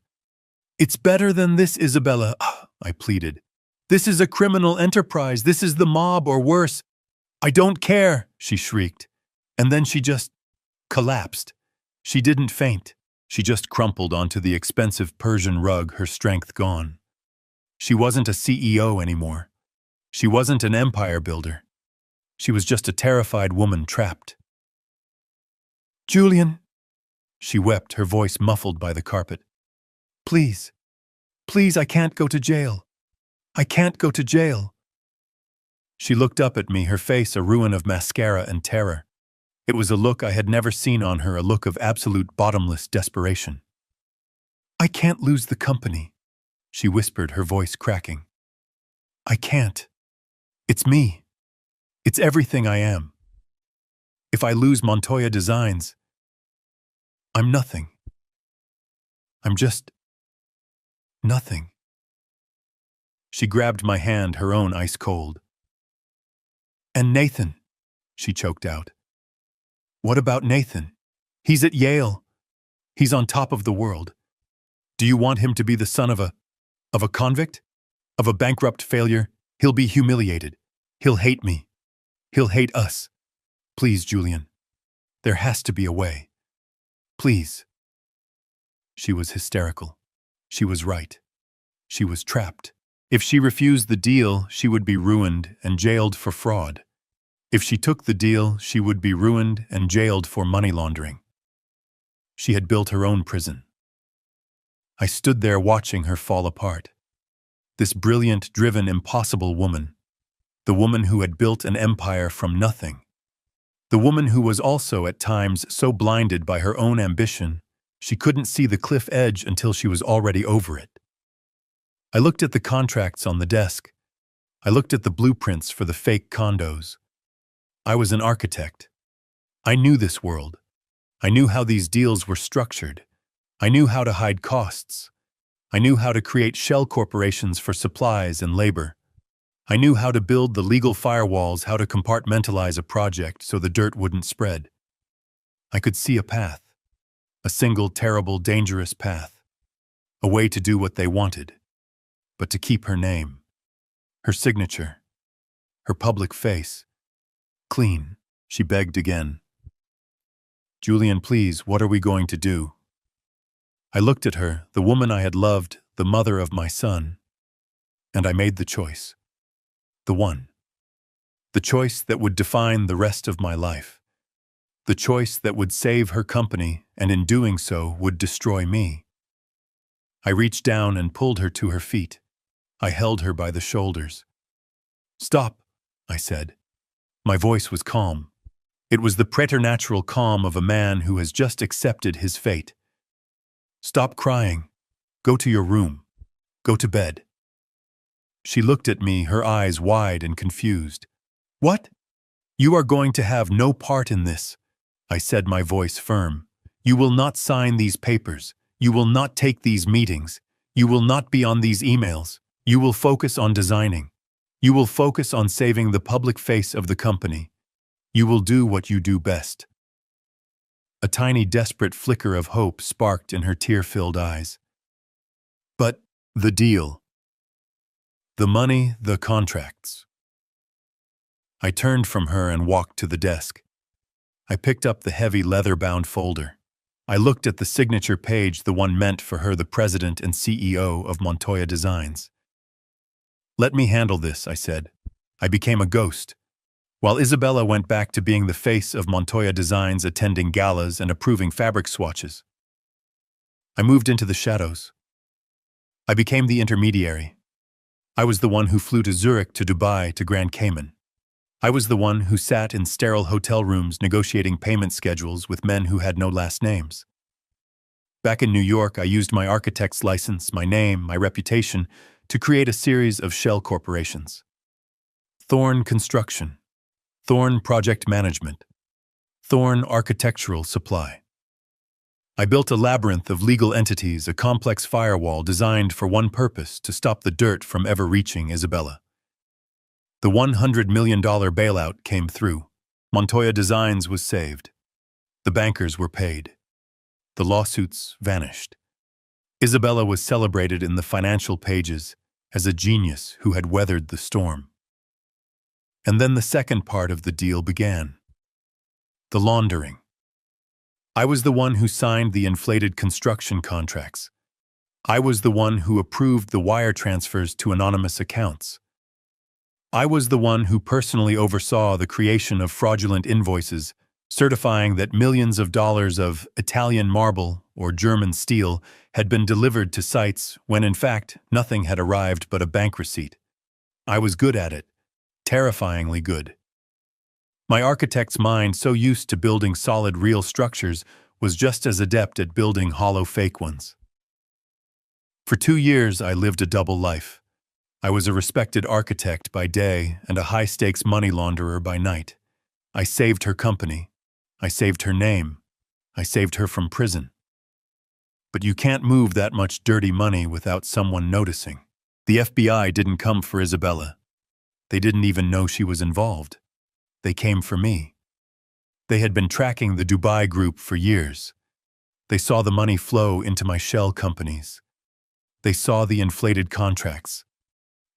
"It's better than this, Isabella," I pleaded. "This is a criminal enterprise. This is the mob or worse." "I don't care," she shrieked. And then she just collapsed. She didn't faint. She just crumpled onto the expensive Persian rug, her strength gone. She wasn't a CEO anymore. She wasn't an empire builder. She was just a terrified woman trapped. "Julian," she wept, her voice muffled by the carpet. "Please, please, I can't go to jail. I can't go to jail." She looked up at me, her face a ruin of mascara and terror. It was a look I had never seen on her, a look of absolute bottomless desperation. "I can't lose the company," she whispered, her voice cracking. "I can't. It's me. It's everything I am. If I lose Montoya Designs, I'm nothing. I'm just nothing." She grabbed my hand, her own ice cold. "And Nathan," she choked out. "What about Nathan? He's at Yale. He's on top of the world. Do you want him to be the son of a convict? Of a bankrupt failure? He'll be humiliated. He'll hate me. He'll hate us. Please, Julian. There has to be a way. Please." She was hysterical. She was right. She was trapped. If she refused the deal, she would be ruined and jailed for fraud. If she took the deal, she would be ruined and jailed for money laundering. She had built her own prison. I stood there watching her fall apart. This brilliant, driven, impossible woman. The woman who had built an empire from nothing. The woman who was also at times so blinded by her own ambition, she couldn't see the cliff edge until she was already over it. I looked at the contracts on the desk. I looked at the blueprints for the fake condos. I was an architect. I knew this world. I knew how these deals were structured. I knew how to hide costs. I knew how to create shell corporations for supplies and labor. I knew how to build the legal firewalls, how to compartmentalize a project so the dirt wouldn't spread. I could see a path. A single, terrible, dangerous path. A way to do what they wanted. But to keep her name. Her signature. Her public face. Clean, she begged again. "Julian, please, what are we going to do?" I looked at her, the woman I had loved, the mother of my son, and I made the choice. The one. The choice that would define the rest of my life. The choice that would save her company, and in doing so would destroy me. I reached down and pulled her to her feet. I held her by the shoulders. "Stop," I said. My voice was calm. It was the preternatural calm of a man who has just accepted his fate. "Stop crying. Go to your room. Go to bed." She looked at me, her eyes wide and confused. "What? You are going to have no part in this," I said, my voice firm. "You will not sign these papers. You will not take these meetings. You will not be on these emails. You will focus on designing. You will focus on saving the public face of the company. You will do what you do best." A tiny, desperate flicker of hope sparked in her tear-filled eyes. "But the deal. The money, the contracts." I turned from her and walked to the desk. I picked up the heavy leather-bound folder. I looked at the signature page, the one meant for her, the president and CEO of Montoya Designs. "Let me handle this," I said. I became a ghost, while Isabella went back to being the face of Montoya Designs, attending galas and approving fabric swatches. I moved into the shadows. I became the intermediary. I was the one who flew to Zurich, to Dubai, to Grand Cayman. I was the one who sat in sterile hotel rooms negotiating payment schedules with men who had no last names. Back in New York, I used my architect's license, my name, my reputation, to create a series of shell corporations. Thorn Construction, Thorn Project Management, Thorn Architectural Supply. I built a labyrinth of legal entities, a complex firewall designed for one purpose: to stop the dirt from ever reaching Isabella. The $100 million bailout came through. Montoya Designs was saved. The bankers were paid. The lawsuits vanished. Isabella was celebrated in the financial pages as a genius who had weathered the storm. And then the second part of the deal began. The laundering. I was the one who signed the inflated construction contracts. I was the one who approved the wire transfers to anonymous accounts. I was the one who personally oversaw the creation of fraudulent invoices, certifying that millions of dollars of Italian marble or German steel had been delivered to sites when in fact nothing had arrived but a bank receipt. I was good at it, terrifyingly good. My architect's mind, so used to building solid real structures, was just as adept at building hollow fake ones. For 2 years I lived a double life. I was a respected architect by day and a high-stakes money launderer by night. I saved her company. I saved her name. I saved her from prison. But you can't move that much dirty money without someone noticing. The FBI didn't come for Isabella. They didn't even know she was involved. They came for me. They had been tracking the Dubai group for years. They saw the money flow into my shell companies. They saw the inflated contracts.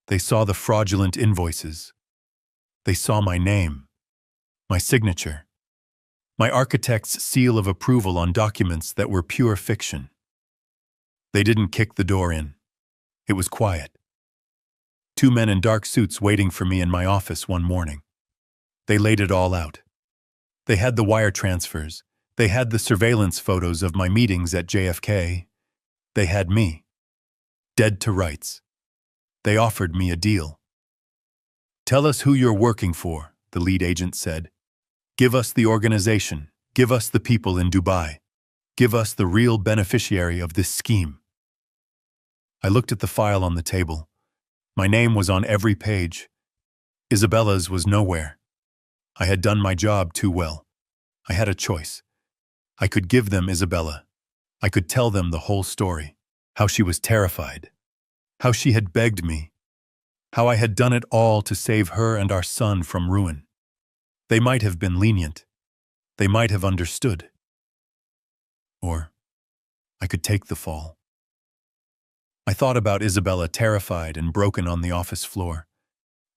They saw the fraudulent invoices. They saw my name, my signature, my architect's seal of approval on documents that were pure fiction. They didn't kick the door in. It was quiet. 2 men in dark suits waiting for me in my office one morning. They laid it all out. They had the wire transfers. They had the surveillance photos of my meetings at JFK. They had me, dead to rights. They offered me a deal. "Tell us who you're working for," the lead agent said. "Give us the organization. Give us the people in Dubai. Give us the real beneficiary of this scheme." I looked at the file on the table. My name was on every page. Isabella's was nowhere. I had done my job too well. I had a choice. I could give them Isabella. I could tell them the whole story. How she was terrified. How she had begged me. How I had done it all to save her and our son from ruin. They might have been lenient. They might have understood. Or I could take the fall. I thought about Isabella, terrified and broken on the office floor.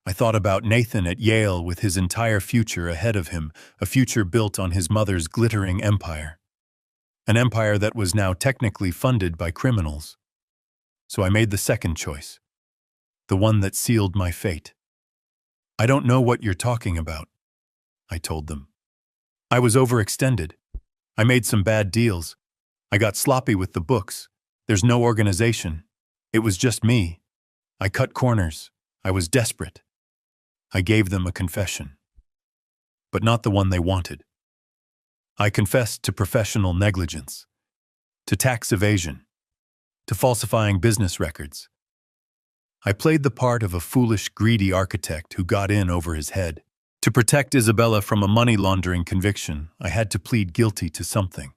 I thought about Nathan at Yale with his entire future ahead of him, a future built on his mother's glittering empire. An empire that was now technically funded by criminals. So I made the second choice, the one that sealed my fate. "I don't know what you're talking about," I told them. "I was overextended. I made some bad deals. I got sloppy with the books. There's no organization. It was just me. I cut corners. I was desperate." I gave them a confession, but not the one they wanted. I confessed to professional negligence, to tax evasion, to falsifying business records. I played the part of a foolish, greedy architect who got in over his head. To protect Isabella from a money laundering conviction, I had to plead guilty to something.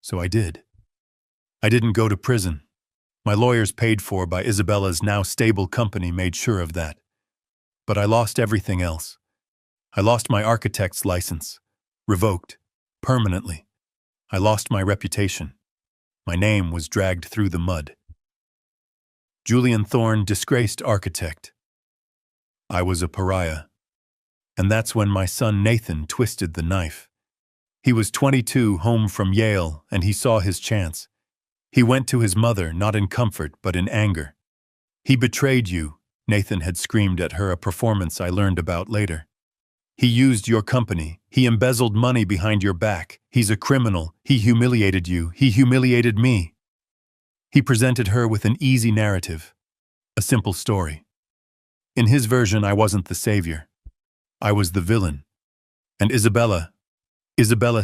So I did. I didn't go to prison. My lawyers, paid for by Isabella's now stable company, made sure of that. But I lost everything else. I lost my architect's license, revoked, permanently. I lost my reputation. My name was dragged through the mud. Julian Thorne, disgraced architect. I was a pariah. And that's when my son Nathan twisted the knife. He was 22, home from Yale, and he saw his chance. He went to his mother, not in comfort, but in anger. "He betrayed you," Nathan had screamed at her, a performance I learned about later. "He used your company. He embezzled money behind your back. He's a criminal. He humiliated you. He humiliated me." He presented her with an easy narrative, a simple story. In his version, I wasn't the savior. I was the villain. And Isabella,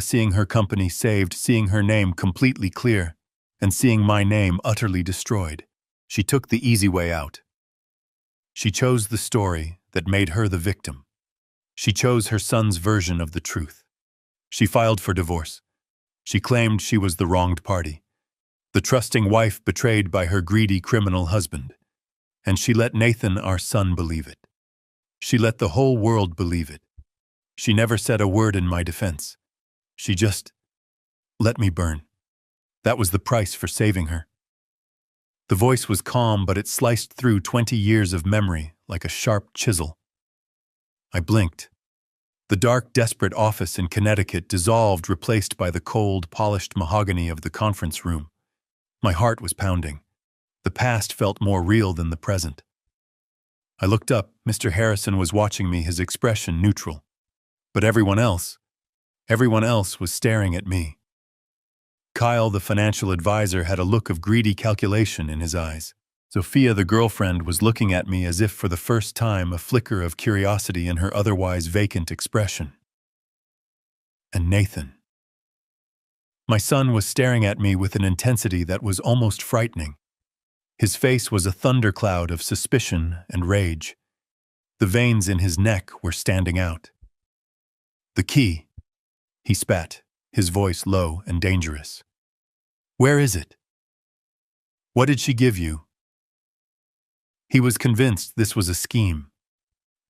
seeing her company saved, seeing her name completely clear, and seeing my name utterly destroyed, she took the easy way out. She chose the story that made her the victim. She chose her son's version of the truth. She filed for divorce. She claimed she was the wronged party, the trusting wife betrayed by her greedy criminal husband. And she let Nathan, our son, believe it. She let the whole world believe it. She never said a word in my defense. She just let me burn. That was the price for saving her. The voice was calm, but it sliced through 20 years of memory like a sharp chisel. I blinked. The dark, desperate office in Connecticut dissolved, replaced by the cold, polished mahogany of the conference room. My heart was pounding. The past felt more real than the present. I looked up. Mr. Harrison was watching me, his expression neutral. But everyone else was staring at me. Kyle, the financial advisor, had a look of greedy calculation in his eyes. Sophia, the girlfriend, was looking at me as if for the first time, a flicker of curiosity in her otherwise vacant expression. And Nathan. My son was staring at me with an intensity that was almost frightening. His face was a thundercloud of suspicion and rage. The veins in his neck were standing out. "The key," he spat, his voice low and dangerous. "Where is it? What did she give you?" He was convinced this was a scheme,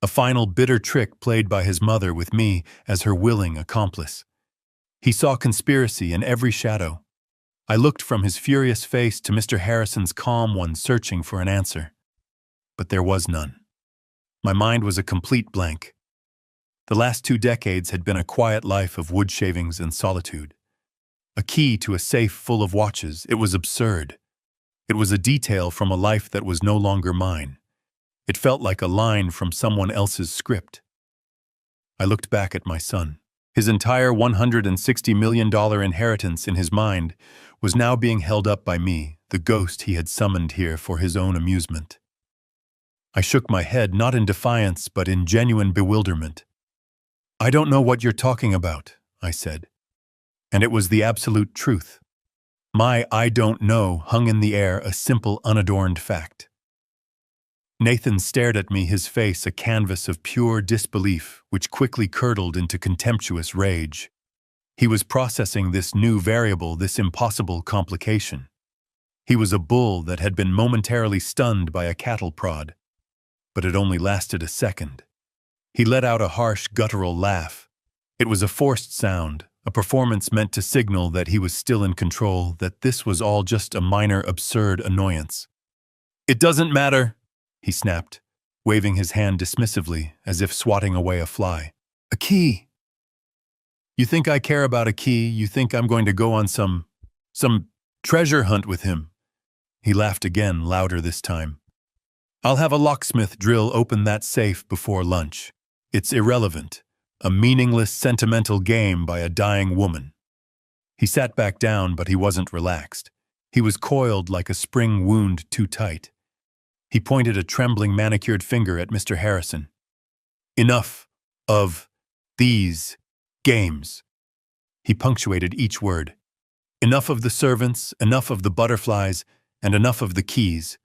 a final bitter trick played by his mother with me as her willing accomplice. He saw conspiracy in every shadow. I looked from his furious face to Mr. Harrison's calm one, searching for an answer. But there was none. My mind was a complete blank. The last 2 decades had been a quiet life of wood shavings and solitude. A key to a safe full of watches. It was absurd. It was a detail from a life that was no longer mine. It felt like a line from someone else's script. I looked back at my son. His entire $160 million inheritance in his mind was now being held up by me, the ghost he had summoned here for his own amusement. I shook my head, not in defiance, but in genuine bewilderment. "I don't know what you're talking about," I said. And it was the absolute truth. My "I don't know" hung in the air, a simple, unadorned fact. Nathan stared at me, his face a canvas of pure disbelief, which quickly curdled into contemptuous rage. He was processing this new variable, this impossible complication. He was a bull that had been momentarily stunned by a cattle prod. But it only lasted a second. He let out a harsh, guttural laugh. It was a forced sound, a performance meant to signal that he was still in control, that this was all just a minor, absurd annoyance. "It doesn't matter," he snapped, waving his hand dismissively, as if swatting away a fly. "A key. You think I care about a key? You think I'm going to go on some treasure hunt with him?" He laughed again, louder this time. "I'll have a locksmith drill open that safe before lunch. It's irrelevant. A meaningless, sentimental game by a dying woman." He sat back down, but he wasn't relaxed. He was coiled like a spring wound too tight. He pointed a trembling, manicured finger at Mr. Harrison. "Enough of these games." He punctuated each word. "Enough of the servants, enough of the butterflies, and enough of the keys.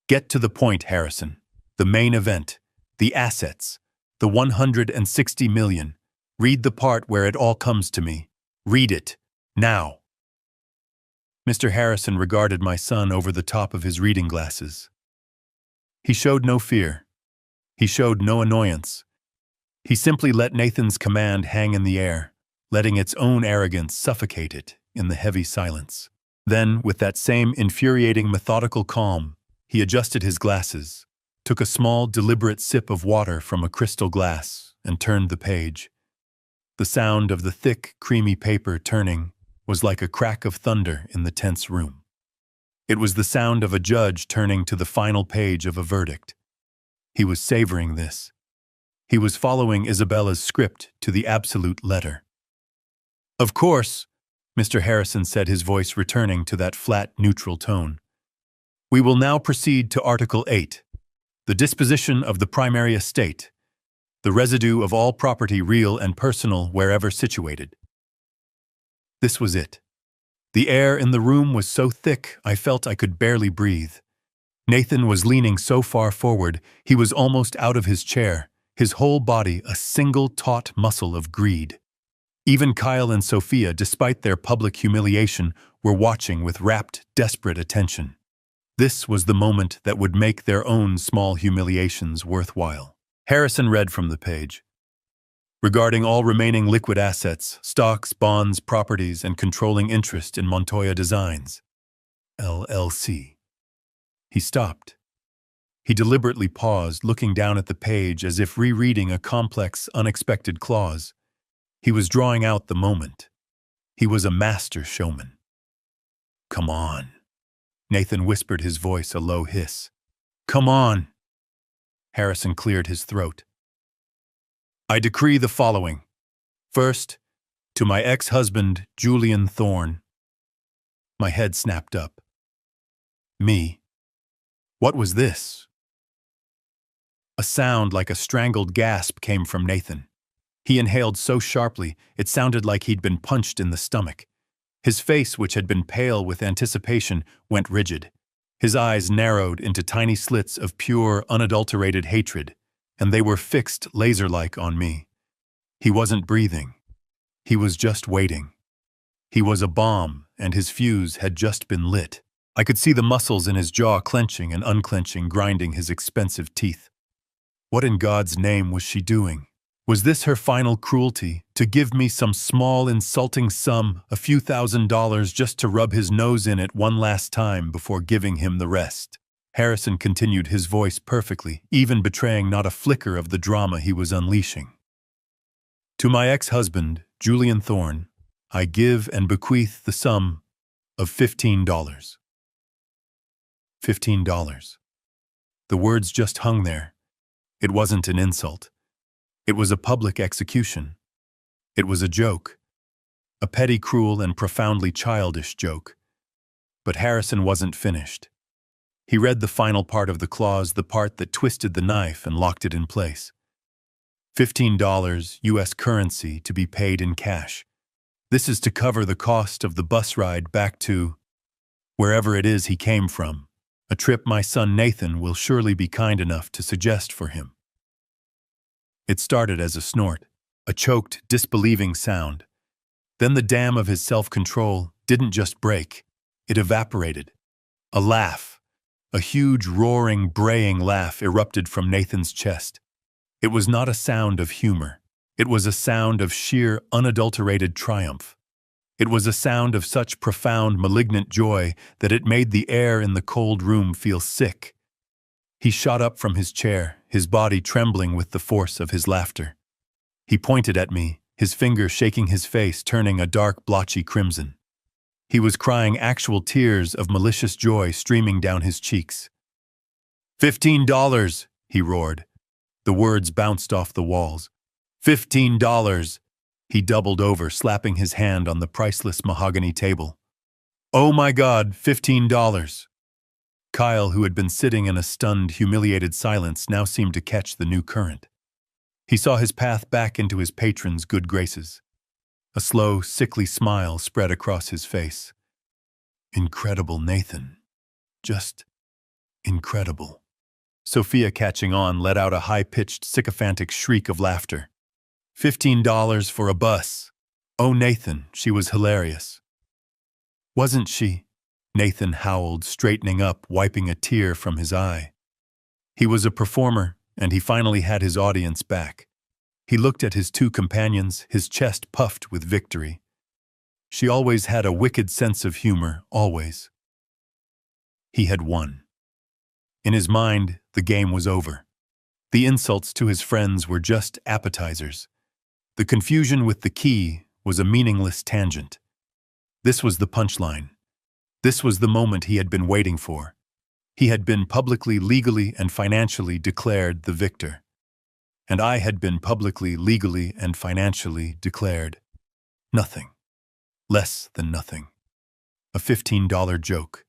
Get to the point, Harrison. The main event, the assets, the 160 million. Read the part where it all comes to me. Read it, now." Mr. Harrison regarded my son over the top of his reading glasses. He showed no fear. He showed no annoyance. He simply let Nathan's command hang in the air, letting its own arrogance suffocate it in the heavy silence. Then, with that same infuriating, methodical calm, he adjusted his glasses, took a small, deliberate sip of water from a crystal glass, and turned the page. The sound of the thick, creamy paper turning was like a crack of thunder in the tense room. It was the sound of a judge turning to the final page of a verdict. He was savoring this. He was following Isabella's script to the absolute letter. "Of course," Mr. Harrison said, his voice returning to that flat, neutral tone. "We will now proceed to Article 8, the disposition of the primary estate, the residue of all property real and personal wherever situated." This was it. The air in the room was so thick I felt I could barely breathe. Nathan was leaning so far forward, he was almost out of his chair, his whole body a single taut muscle of greed. Even Kyle and Sophia, despite their public humiliation, were watching with rapt, desperate attention. This was the moment that would make their own small humiliations worthwhile. Harrison read from the page. "Regarding all remaining liquid assets, stocks, bonds, properties, and controlling interest in Montoya Designs, LLC." He stopped. He deliberately paused, looking down at the page as if rereading a complex, unexpected clause. He was drawing out the moment. He was a master showman. "Come on," Nathan whispered, his voice a low hiss. "Come on." Harrison cleared his throat. "I decree the following. First, to my ex-husband, Julian Thorne." My head snapped up. Me? What was this? A sound like a strangled gasp came from Nathan. He inhaled so sharply, it sounded like he'd been punched in the stomach. His face, which had been pale with anticipation, went rigid. His eyes narrowed into tiny slits of pure, unadulterated hatred, and they were fixed laser-like on me. He wasn't breathing. He was just waiting. He was a bomb, and his fuse had just been lit. I could see the muscles in his jaw clenching and unclenching, grinding his expensive teeth. What in God's name was she doing? Was this her final cruelty, to give me some small, insulting sum, a few $1,000s, just to rub his nose in it one last time before giving him the rest? Harrison continued, his voice perfectly, even betraying not a flicker of the drama he was unleashing. "To my ex-husband, Julian Thorne, I give and bequeath the sum of $15. $15. The words just hung there. It wasn't an insult. It was a public execution. It was a joke. A petty, cruel, and profoundly childish joke. But Harrison wasn't finished. He read the final part of the clause, the part that twisted the knife and locked it in place. $15 U.S. currency to be paid in cash. This is to cover the cost of the bus ride back to wherever it is he came from, a trip my son Nathan will surely be kind enough to suggest for him. It started as a snort, a choked, disbelieving sound. Then the dam of his self-control didn't just break, it evaporated. A laugh, a huge, roaring, braying laugh erupted from Nathan's chest. It was not a sound of humor. It was a sound of sheer, unadulterated triumph. It was a sound of such profound, malignant joy that it made the air in the cold room feel sick. He shot up from his chair, his body trembling with the force of his laughter. He pointed at me, his finger shaking his face, turning a dark, blotchy crimson. He was crying actual tears of malicious joy streaming down his cheeks. $15, he roared. The words bounced off the walls. $15. He doubled over, slapping his hand on the priceless mahogany table. Oh my God, $15. Kyle, who had been sitting in a stunned, humiliated silence, now seemed to catch the new current. He saw his path back into his patron's good graces. A slow, sickly smile spread across his face. Incredible, Nathan. Just incredible. Sophia, catching on, let out a high-pitched, sycophantic shriek of laughter. $15 for a bus. Oh, Nathan, she was hilarious. Wasn't she? Nathan howled, straightening up, wiping a tear from his eye. He was a performer, and he finally had his audience back. He looked at his two companions, his chest puffed with victory. She always had a wicked sense of humor, always. He had won. In his mind, the game was over. The insults to his friends were just appetizers. The confusion with the key was a meaningless tangent. This was the punchline. This was the moment he had been waiting for. He had been publicly, legally, and financially declared the victor. And I had been publicly, legally, and financially declared nothing. Less than nothing. A $15 joke.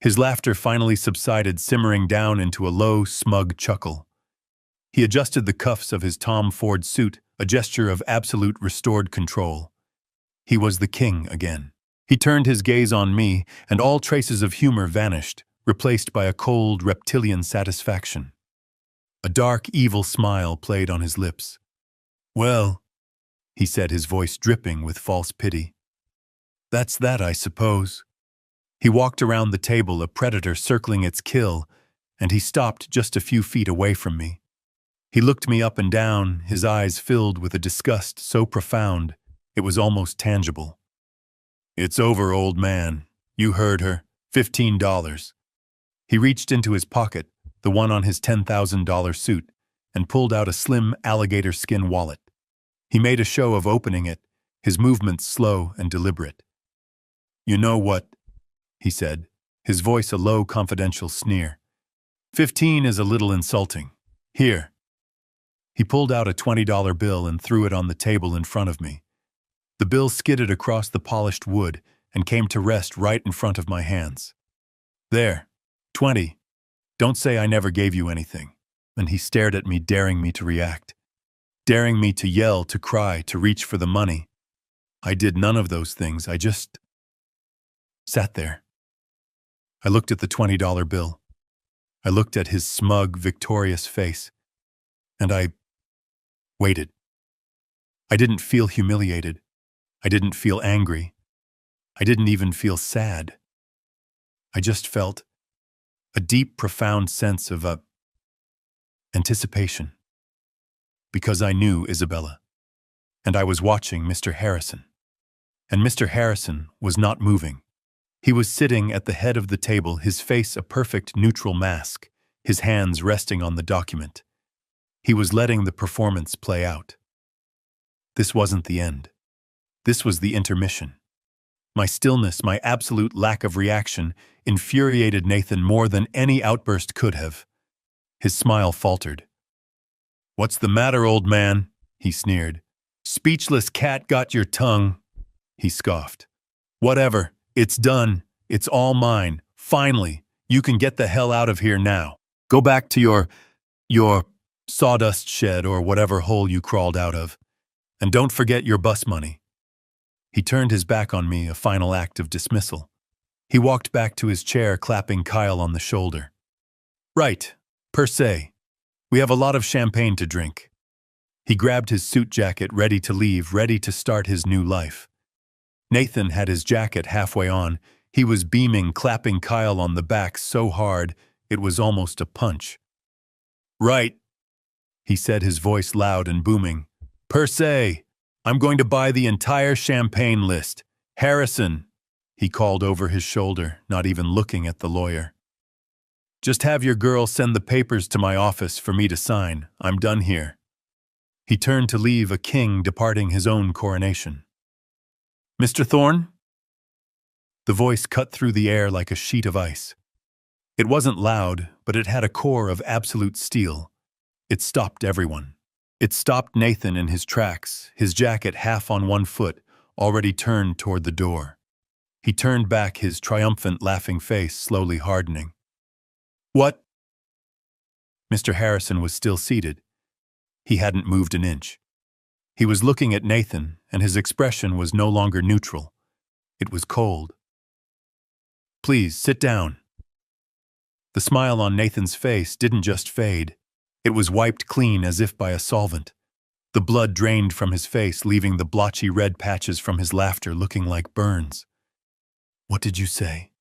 His laughter finally subsided, simmering down into a low, smug chuckle. He adjusted the cuffs of his Tom Ford suit, a gesture of absolute restored control. He was the king again. He turned his gaze on me, and all traces of humor vanished, replaced by a cold, reptilian satisfaction. A dark, evil smile played on his lips. "Well," he said, his voice dripping with false pity. "That's that, I suppose." He walked around the table, a predator circling its kill, and he stopped just a few feet away from me. He looked me up and down, his eyes filled with a disgust so profound it was almost tangible. "It's over, old man. You heard her. $15. He reached into his pocket, the one on his $10,000 suit, and pulled out a slim alligator skin wallet. He made a show of opening it, his movements slow and deliberate. "You know what?" he said, his voice a low, confidential sneer. 15 is a little insulting. Here." He pulled out a $20 bill and threw it on the table in front of me. The bill skidded across the polished wood and came to rest right in front of my hands. "There, 20. Don't say I never gave you anything." And he stared at me, daring me to react. Daring me to yell, to cry, to reach for the money. I did none of those things. I just sat there. I looked at the $20 bill. I looked at his smug, victorious face. And I waited. I didn't feel humiliated. I didn't feel angry. I didn't even feel sad. I just felt a deep, profound sense of anticipation. Because I knew Isabella. And I was watching Mr. Harrison. And Mr. Harrison was not moving. He was sitting at the head of the table, his face a perfect neutral mask, his hands resting on the document. He was letting the performance play out. This wasn't the end. This was the intermission. My stillness, my absolute lack of reaction, infuriated Nathan more than any outburst could have. His smile faltered. "What's the matter, old man?" he sneered. "Speechless cat got your tongue," he scoffed. "Whatever, it's done. It's all mine. Finally, you can get the hell out of here now. Go back to your sawdust shed or whatever hole you crawled out of. And don't forget your bus money." He turned his back on me, a final act of dismissal. He walked back to his chair, clapping Kyle on the shoulder. "Right, per se. We have a lot of champagne to drink." He grabbed his suit jacket, ready to leave, ready to start his new life. Nathan had his jacket halfway on. He was beaming, clapping Kyle on the back so hard it was almost a punch. "Right," he said, his voice loud and booming. "Per se. I'm going to buy the entire champagne list. Harrison," he called over his shoulder, not even looking at the lawyer. "Just have your girl send the papers to my office for me to sign. I'm done here." He turned to leave, a king departing his own coronation. "Mr. Thorne?" The voice cut through the air like a sheet of ice. It wasn't loud, but it had a core of absolute steel. It stopped everyone. It stopped Nathan in his tracks, his jacket half on one foot, already turned toward the door. He turned back, his triumphant, laughing face slowly hardening. "What?" Mr. Harrison was still seated. He hadn't moved an inch. He was looking at Nathan, and his expression was no longer neutral. It was cold. "Please, sit down." The smile on Nathan's face didn't just fade. It was wiped clean as if by a solvent. The blood drained from his face, leaving the blotchy red patches from his laughter looking like burns. "What did you say?"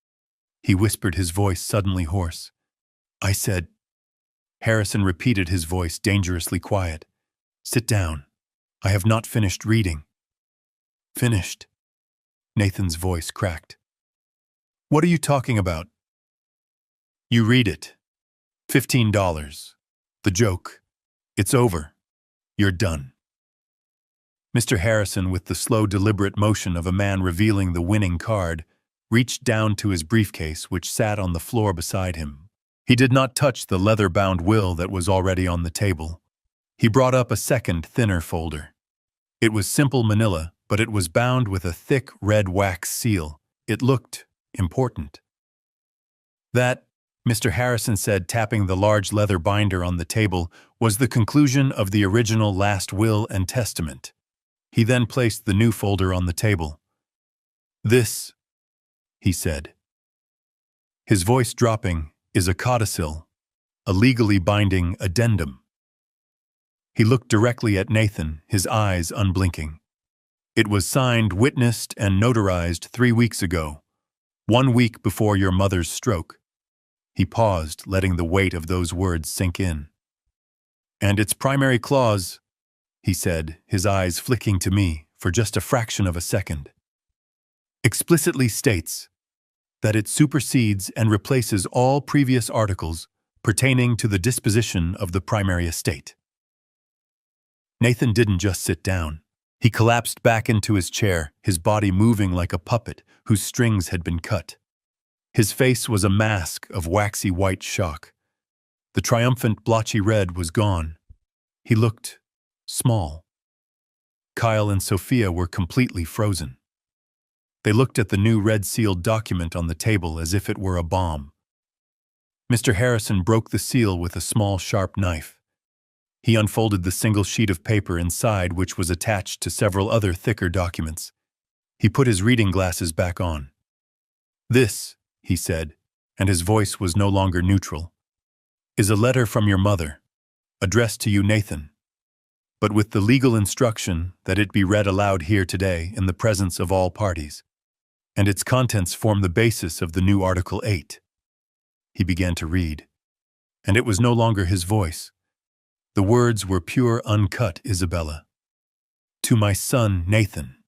he whispered, his voice suddenly hoarse. "I said—" Harrison repeated, his voice dangerously quiet. "Sit down. I have not finished reading." "Finished?" Nathan's voice cracked. "What are you talking about?" "You read it. $15. The joke. It's over. You're done." Mr. Harrison, with the slow, deliberate motion of a man revealing the winning card, reached down to his briefcase, which sat on the floor beside him. He did not touch the leather-bound will that was already on the table. He brought up a second, thinner folder. It was simple manila, but it was bound with a thick red wax seal. It looked important. That, Mr. Harrison said, tapping the large leather binder on the table, was the conclusion of the original last will and testament. He then placed the new folder on the table. "This," he said, his voice dropping, "is a codicil, a legally binding addendum." He looked directly at Nathan, his eyes unblinking. "It was signed, witnessed, and notarized 3 weeks ago, 1 week before your mother's stroke." He paused, letting the weight of those words sink in. "And its primary clause," he said, his eyes flicking to me for just a fraction of a second, "explicitly states that it supersedes and replaces all previous articles pertaining to the disposition of the primary estate." Nathan didn't just sit down. He collapsed back into his chair, his body moving like a puppet whose strings had been cut. His face was a mask of waxy white shock. The triumphant blotchy red was gone. He looked small. Kyle and Sophia were completely frozen. They looked at the new red-sealed document on the table as if it were a bomb. Mr. Harrison broke the seal with a small, sharp knife. He unfolded the single sheet of paper inside, which was attached to several other thicker documents. He put his reading glasses back on. "This," he said, and his voice was no longer neutral, "is a letter from your mother, addressed to you, Nathan, but with the legal instruction that it be read aloud here today in the presence of all parties, and its contents form the basis of the new Article 8. He began to read, and it was no longer his voice. The words were pure, uncut Isabella. "To my son, Nathan."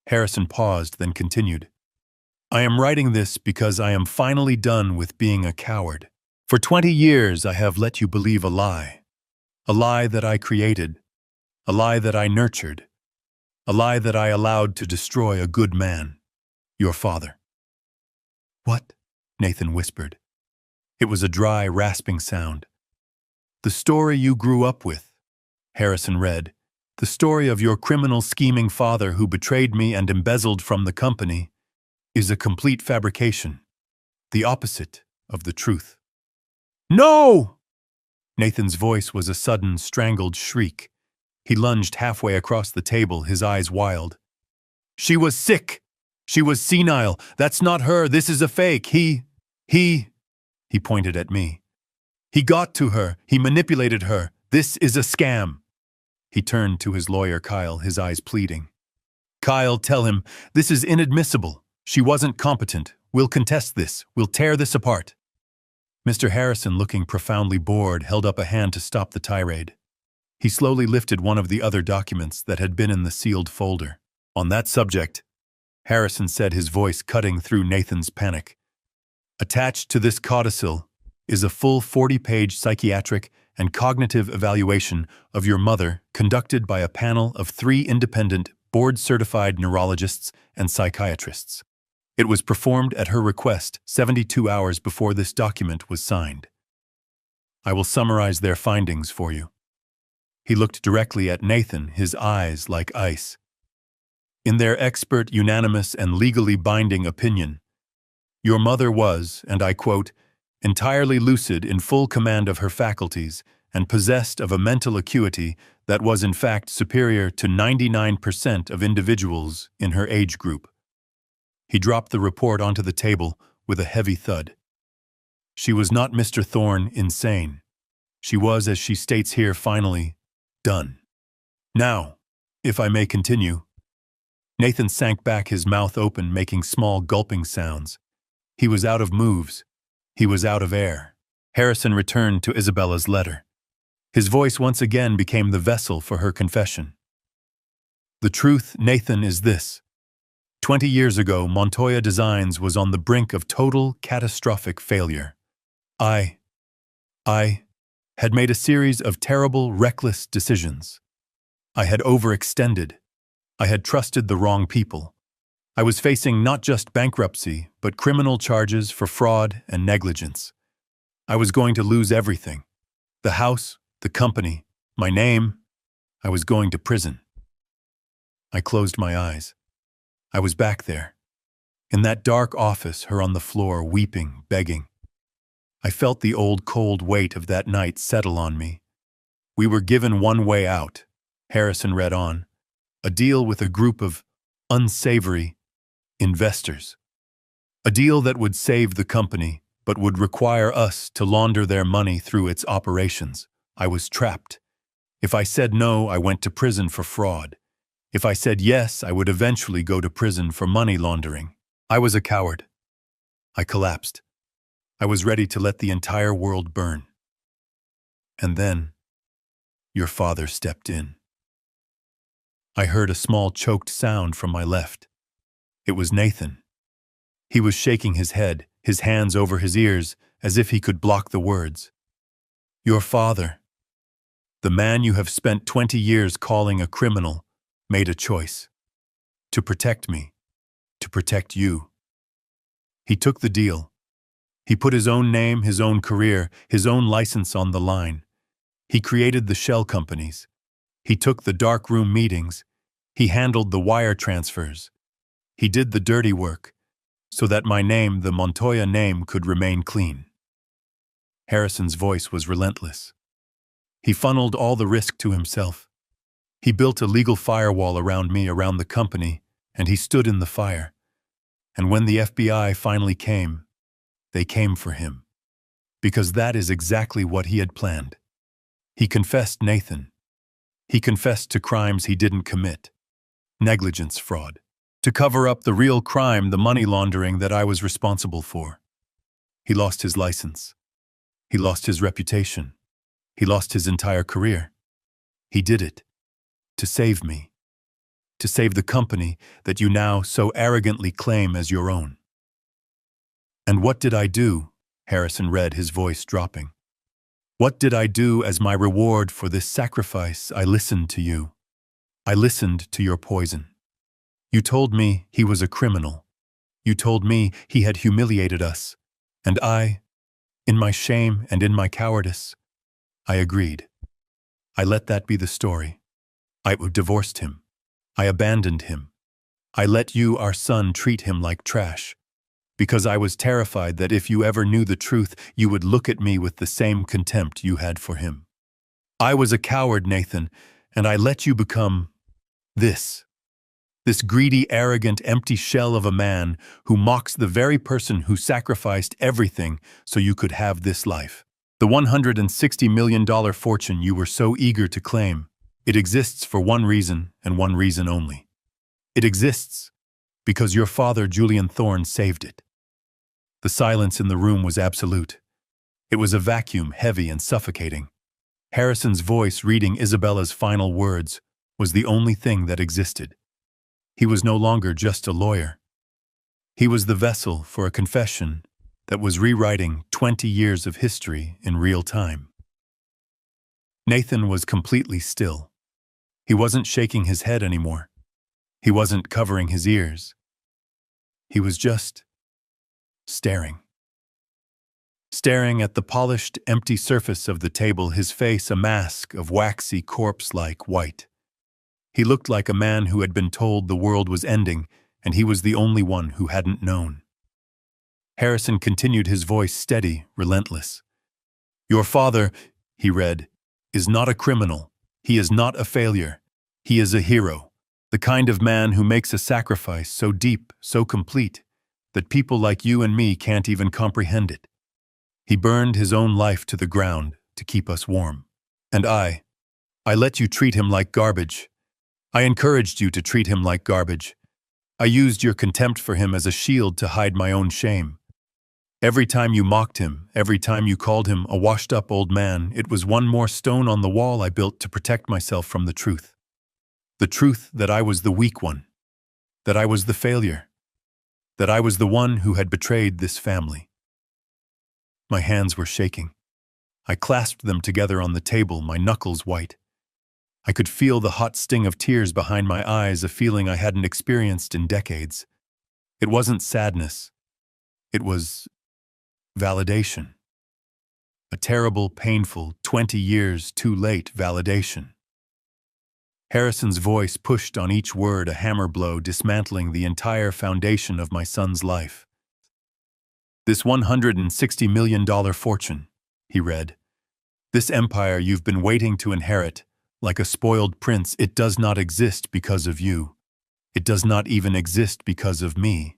Harrison paused, then continued. "I am writing this because I am finally done with being a coward. For 20 years I have let you believe a lie that I created, a lie that I nurtured, a lie that I allowed to destroy a good man, your father." "What?" Nathan whispered. It was a dry, rasping sound. "The story you grew up with," Harrison read, "the story of your criminal, scheming father who betrayed me and embezzled from the company, is a complete fabrication, the opposite of the truth." "No!" Nathan's voice was a sudden, strangled shriek. He lunged halfway across the table, his eyes wild. "She was sick! She was senile! That's not her! This is a fake! He pointed at me. "He got to her! He manipulated her! This is a scam!" He turned to his lawyer, Kyle, his eyes pleading. "Kyle, tell him, this is inadmissible. She wasn't competent. We'll contest this. We'll tear this apart." Mr. Harrison, looking profoundly bored, held up a hand to stop the tirade. He slowly lifted one of the other documents that had been in the sealed folder. "On that subject," Harrison said, his voice cutting through Nathan's panic, "attached to this codicil is a full 40-page psychiatric and cognitive evaluation of your mother conducted by a panel of 3 independent, board-certified neurologists and psychiatrists. It was performed at her request 72 hours before this document was signed. I will summarize their findings for you." He looked directly at Nathan, his eyes like ice. "In their expert, unanimous, and legally binding opinion, your mother was, and I quote, entirely lucid, in full command of her faculties, and possessed of a mental acuity that was in fact superior to 99% of individuals in her age group." He dropped the report onto the table with a heavy thud. "She was not, Mr. Thorne, insane. She was, as she states here, finally done. Now, if I may continue." Nathan sank back, his mouth open, making small gulping sounds. He was out of moves. He was out of air. Harrison returned to Isabella's letter. His voice once again became the vessel for her confession. "The truth, Nathan, is this. 20 years ago, Montoya Designs was on the brink of total, catastrophic failure. I had made a series of terrible, reckless decisions. I had overextended. I had trusted the wrong people. I was facing not just bankruptcy, but criminal charges for fraud and negligence. I was going to lose everything. The house, the company, my name. I was going to prison. I closed my eyes. I was back there. In that dark office, her on the floor, weeping, begging. I felt the old cold weight of that night settle on me. We were given one way out, Harrison read on. A deal with a group of unsavory investors. A deal that would save the company, but would require us to launder their money through its operations. I was trapped. If I said no, I went to prison for fraud. If I said yes, I would eventually go to prison for money laundering. I was a coward. I collapsed. I was ready to let the entire world burn. And then, your father stepped in. I heard a small choked sound from my left. It was Nathan. He was shaking his head, his hands over his ears, as if he could block the words. Your father, the man you have spent 20 years calling a criminal, made a choice. To protect me. To protect you. He took the deal. He put his own name, his own career, his own license on the line. He created the shell companies. He took the darkroom meetings. He handled the wire transfers. He did the dirty work, so that my name, the Montoya name, could remain clean. Harrison's voice was relentless. He funneled all the risk to himself. He built a legal firewall around me, around the company, and he stood in the fire. And when the FBI finally came, they came for him. Because that is exactly what he had planned. He confessed Nathan. He confessed to crimes he didn't commit. Negligence, fraud. To cover up the real crime, the money laundering that I was responsible for. He lost his license. He lost his reputation. He lost his entire career. He did it. To save me. To save the company that you now so arrogantly claim as your own. And what did I do? Harrison read, his voice dropping. What did I do as my reward for this sacrifice? I listened to you. I listened to your poison. You told me he was a criminal. You told me he had humiliated us. And I, in my shame and in my cowardice, I agreed. I let that be the story. I divorced him. I abandoned him. I let you, our son, treat him like trash. Because I was terrified that if you ever knew the truth, you would look at me with the same contempt you had for him. I was a coward, Nathan, and I let you become this greedy, arrogant, empty shell of a man who mocks the very person who sacrificed everything so you could have this life. The $160 million fortune you were so eager to claim, it exists for one reason and one reason only. It exists because your father, Julian Thorne, saved it. The silence in the room was absolute. It was a vacuum, heavy and suffocating. Harrison's voice reading Isabella's final words was the only thing that existed. He was no longer just a lawyer. He was the vessel for a confession that was rewriting 20 years of history in real time. Nathan was completely still. He wasn't shaking his head anymore. He wasn't covering his ears. He was just staring. Staring at the polished, empty surface of the table, his face a mask of waxy, corpse-like white. He looked like a man who had been told the world was ending, and he was the only one who hadn't known. Harrison continued, his voice steady, relentless. Your father, he read, is not a criminal. He is not a failure. He is a hero, the kind of man who makes a sacrifice so deep, so complete, that people like you and me can't even comprehend it. He burned his own life to the ground to keep us warm. And I let you treat him like garbage. I encouraged you to treat him like garbage. I used your contempt for him as a shield to hide my own shame. Every time you mocked him, every time you called him a washed-up old man, it was one more stone on the wall I built to protect myself from the truth. The truth that I was the weak one, that I was the failure, that I was the one who had betrayed this family. My hands were shaking. I clasped them together on the table, my knuckles white. I could feel the hot sting of tears behind my eyes, a feeling I hadn't experienced in decades. It wasn't sadness. It was validation. A terrible, painful, 20 years too late validation. Harrison's voice pushed on each word, a hammer blow dismantling the entire foundation of my son's life. This $160 million fortune, he read. This empire you've been waiting to inherit, like a spoiled prince, it does not exist because of you. It does not even exist because of me.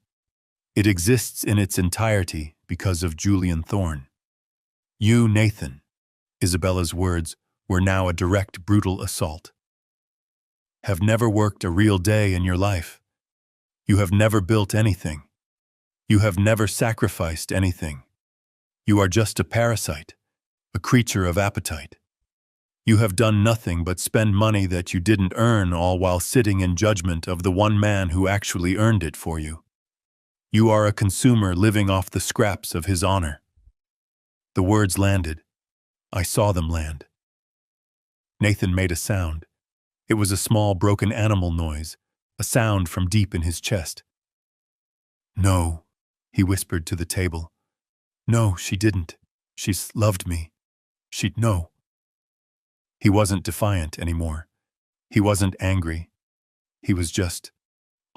It exists in its entirety because of Julian Thorne. You, Nathan, Isabella's words were now a direct, brutal assault. Have never worked a real day in your life. You have never built anything. You have never sacrificed anything. You are just a parasite, a creature of appetite. You have done nothing but spend money that you didn't earn, all while sitting in judgment of the one man who actually earned it for you. You are a consumer living off the scraps of his honor. The words landed. I saw them land. Nathan made a sound. It was a small, broken animal noise, a sound from deep in his chest. No, he whispered to the table. No, she didn't. She's loved me. She'd know. He wasn't defiant anymore. He wasn't angry. He was just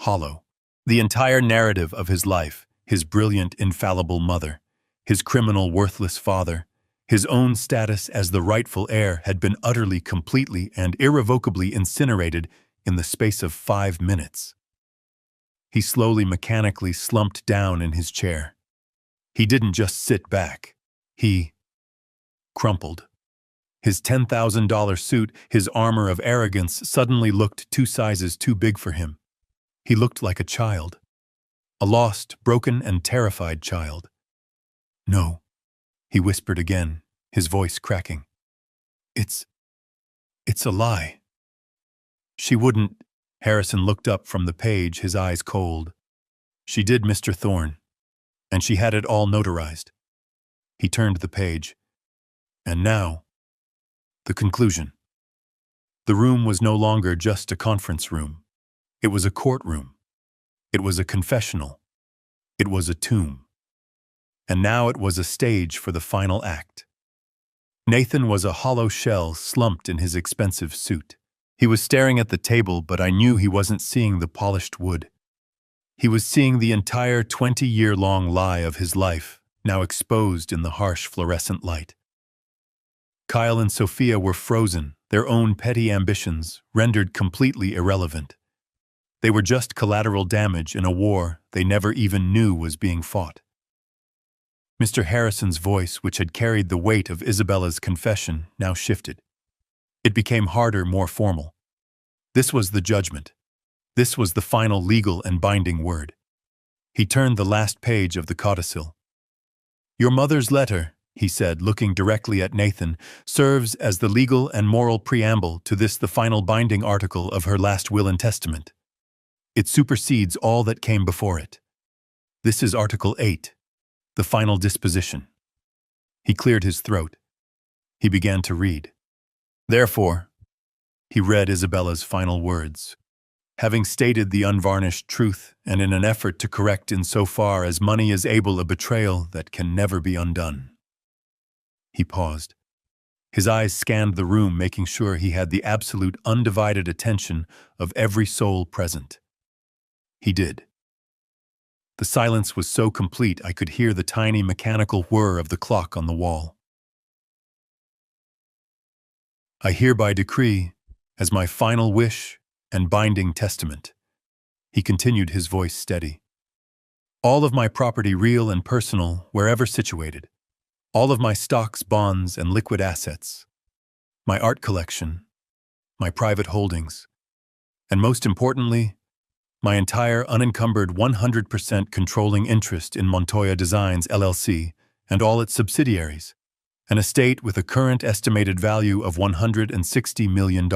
hollow. The entire narrative of his life, his brilliant, infallible mother, his criminal, worthless father, his own status as the rightful heir had been utterly, completely, and irrevocably incinerated in the space of 5 minutes. He slowly, mechanically slumped down in his chair. He didn't just sit back. He crumpled. His $10,000 suit, his armor of arrogance, suddenly looked 2 sizes too big for him. He looked like a child. A lost, broken, and terrified child. No, he whispered again, his voice cracking. It's a lie. She wouldn't. Harrison looked up from the page, his eyes cold. She did, Mr. Thorne, and she had it all notarized. He turned the page. And now, the conclusion. The room was no longer just a conference room. It was a courtroom. It was a confessional. It was a tomb. And now it was a stage for the final act. Nathan was a hollow shell slumped in his expensive suit. He was staring at the table, but I knew he wasn't seeing the polished wood. He was seeing the entire 20-year-long lie of his life, now exposed in the harsh fluorescent light. Kyle and Sophia were frozen, their own petty ambitions rendered completely irrelevant. They were just collateral damage in a war they never even knew was being fought. Mr. Harrison's voice, which had carried the weight of Isabella's confession, now shifted. It became harder, more formal. This was the judgment. This was the final legal and binding word. He turned the last page of the codicil. Your mother's letter, he said, looking directly at Nathan, serves as the legal and moral preamble to this, the final binding article of her last will and testament. It supersedes all that came before it. This is Article 8, the final disposition. He cleared his throat. He began to read. Therefore, he read Isabella's final words. Having stated the unvarnished truth, and in an effort to correct in so far as money is able a betrayal that can never be undone. He paused. His eyes scanned the room, making sure he had the absolute, undivided attention of every soul present. He did. The silence was so complete I could hear the tiny mechanical whir of the clock on the wall. I hereby decree, as my final wish and binding testament, he continued, his voice steady. All of my property, real and personal, wherever situated, all of my stocks, bonds, and liquid assets, my art collection, my private holdings, and most importantly, my entire unencumbered 100% controlling interest in Montoya Designs, LLC, and all its subsidiaries, an estate with a current estimated value of $160 million.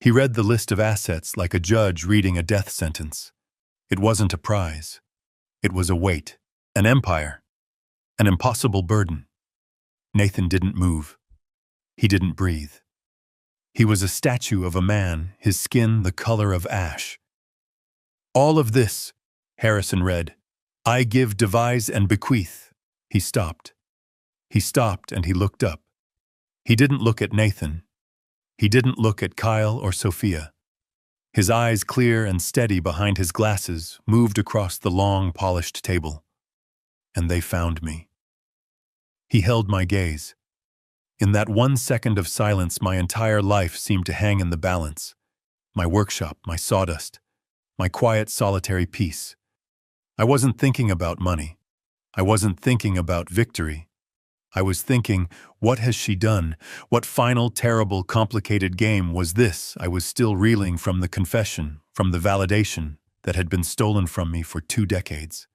He read the list of assets like a judge reading a death sentence. It wasn't a prize. It was a weight, an empire, an impossible burden. Nathan didn't move. He didn't breathe. He was a statue of a man, his skin the color of ash. All of this, Harrison read, I give, devise, and bequeath. He stopped. He stopped and he looked up. He didn't look at Nathan. He didn't look at Kyle or Sophia. His eyes, clear and steady behind his glasses, moved across the long, polished table. And they found me. He held my gaze. In that 1 second of silence, my entire life seemed to hang in the balance. My workshop, my sawdust, my quiet, solitary peace. I wasn't thinking about money. I wasn't thinking about victory. I was thinking, what has she done? What final, terrible, complicated game was this? I was still reeling from the confession, from the validation that had been stolen from me for 2 decades.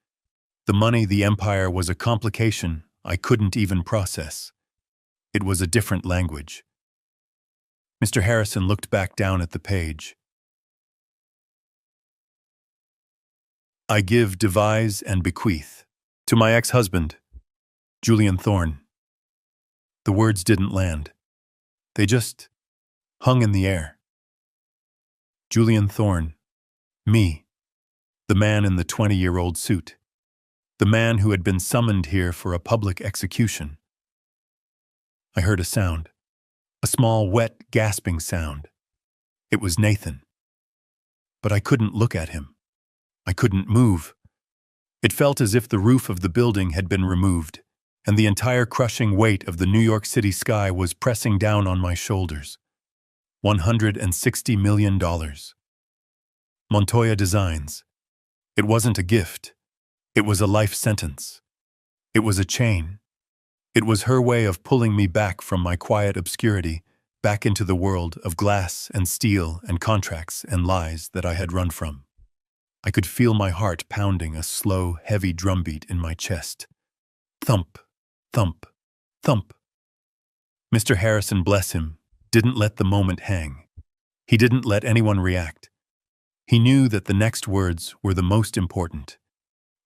The money, the empire, was a complication I couldn't even process. It was a different language. Mr. Harrison looked back down at the page. I give, devise, and bequeath to my ex-husband, Julian Thorne. The words didn't land. They just hung in the air. Julian Thorne. Me. The man in the 20-year-old suit. The man who had been summoned here for a public execution. I heard a sound. A small, wet, gasping sound. It was Nathan. But I couldn't look at him. I couldn't move. It felt as if the roof of the building had been removed, and the entire crushing weight of the New York City sky was pressing down on my shoulders. $160 million. Montoya Designs. It wasn't a gift. It was a life sentence. It was a chain. It was her way of pulling me back from my quiet obscurity, back into the world of glass and steel and contracts and lies that I had run from. I could feel my heart pounding a slow, heavy drumbeat in my chest. Thump, thump, thump. Mr. Harrison, bless him, didn't let the moment hang. He didn't let anyone react. He knew that the next words were the most important.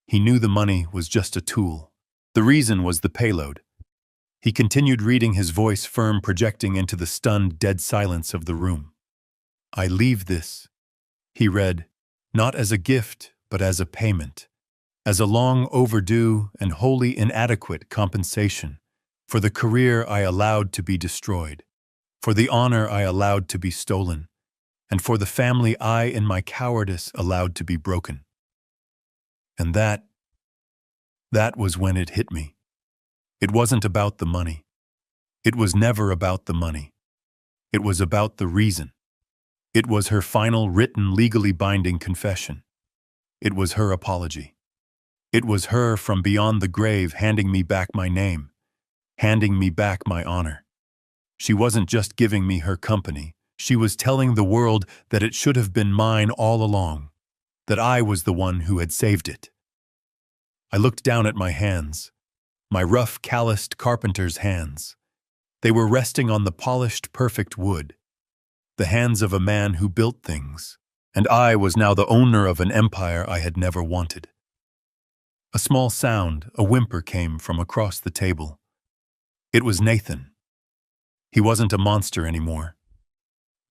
He knew the money was just a tool. The reason was the payload. He continued reading, his voice firm, projecting into the stunned, dead silence of the room. I leave this, he read, not as a gift, but as a payment, as a long overdue and wholly inadequate compensation for the career I allowed to be destroyed, for the honor I allowed to be stolen, and for the family I, in my cowardice, allowed to be broken. And that was when it hit me. It wasn't about the money. It was never about the money. It was about the reason. It was her final, written, legally binding confession. It was her apology. It was her from beyond the grave handing me back my name, handing me back my honor. She wasn't just giving me her company. She was telling the world that it should have been mine all along, that I was the one who had saved it. I looked down at my hands, my rough, calloused carpenter's hands. They were resting on the polished, perfect wood, the hands of a man who built things, and I was now the owner of an empire I had never wanted. A small sound, a whimper, came from across the table. It was Nathan. He wasn't a monster anymore.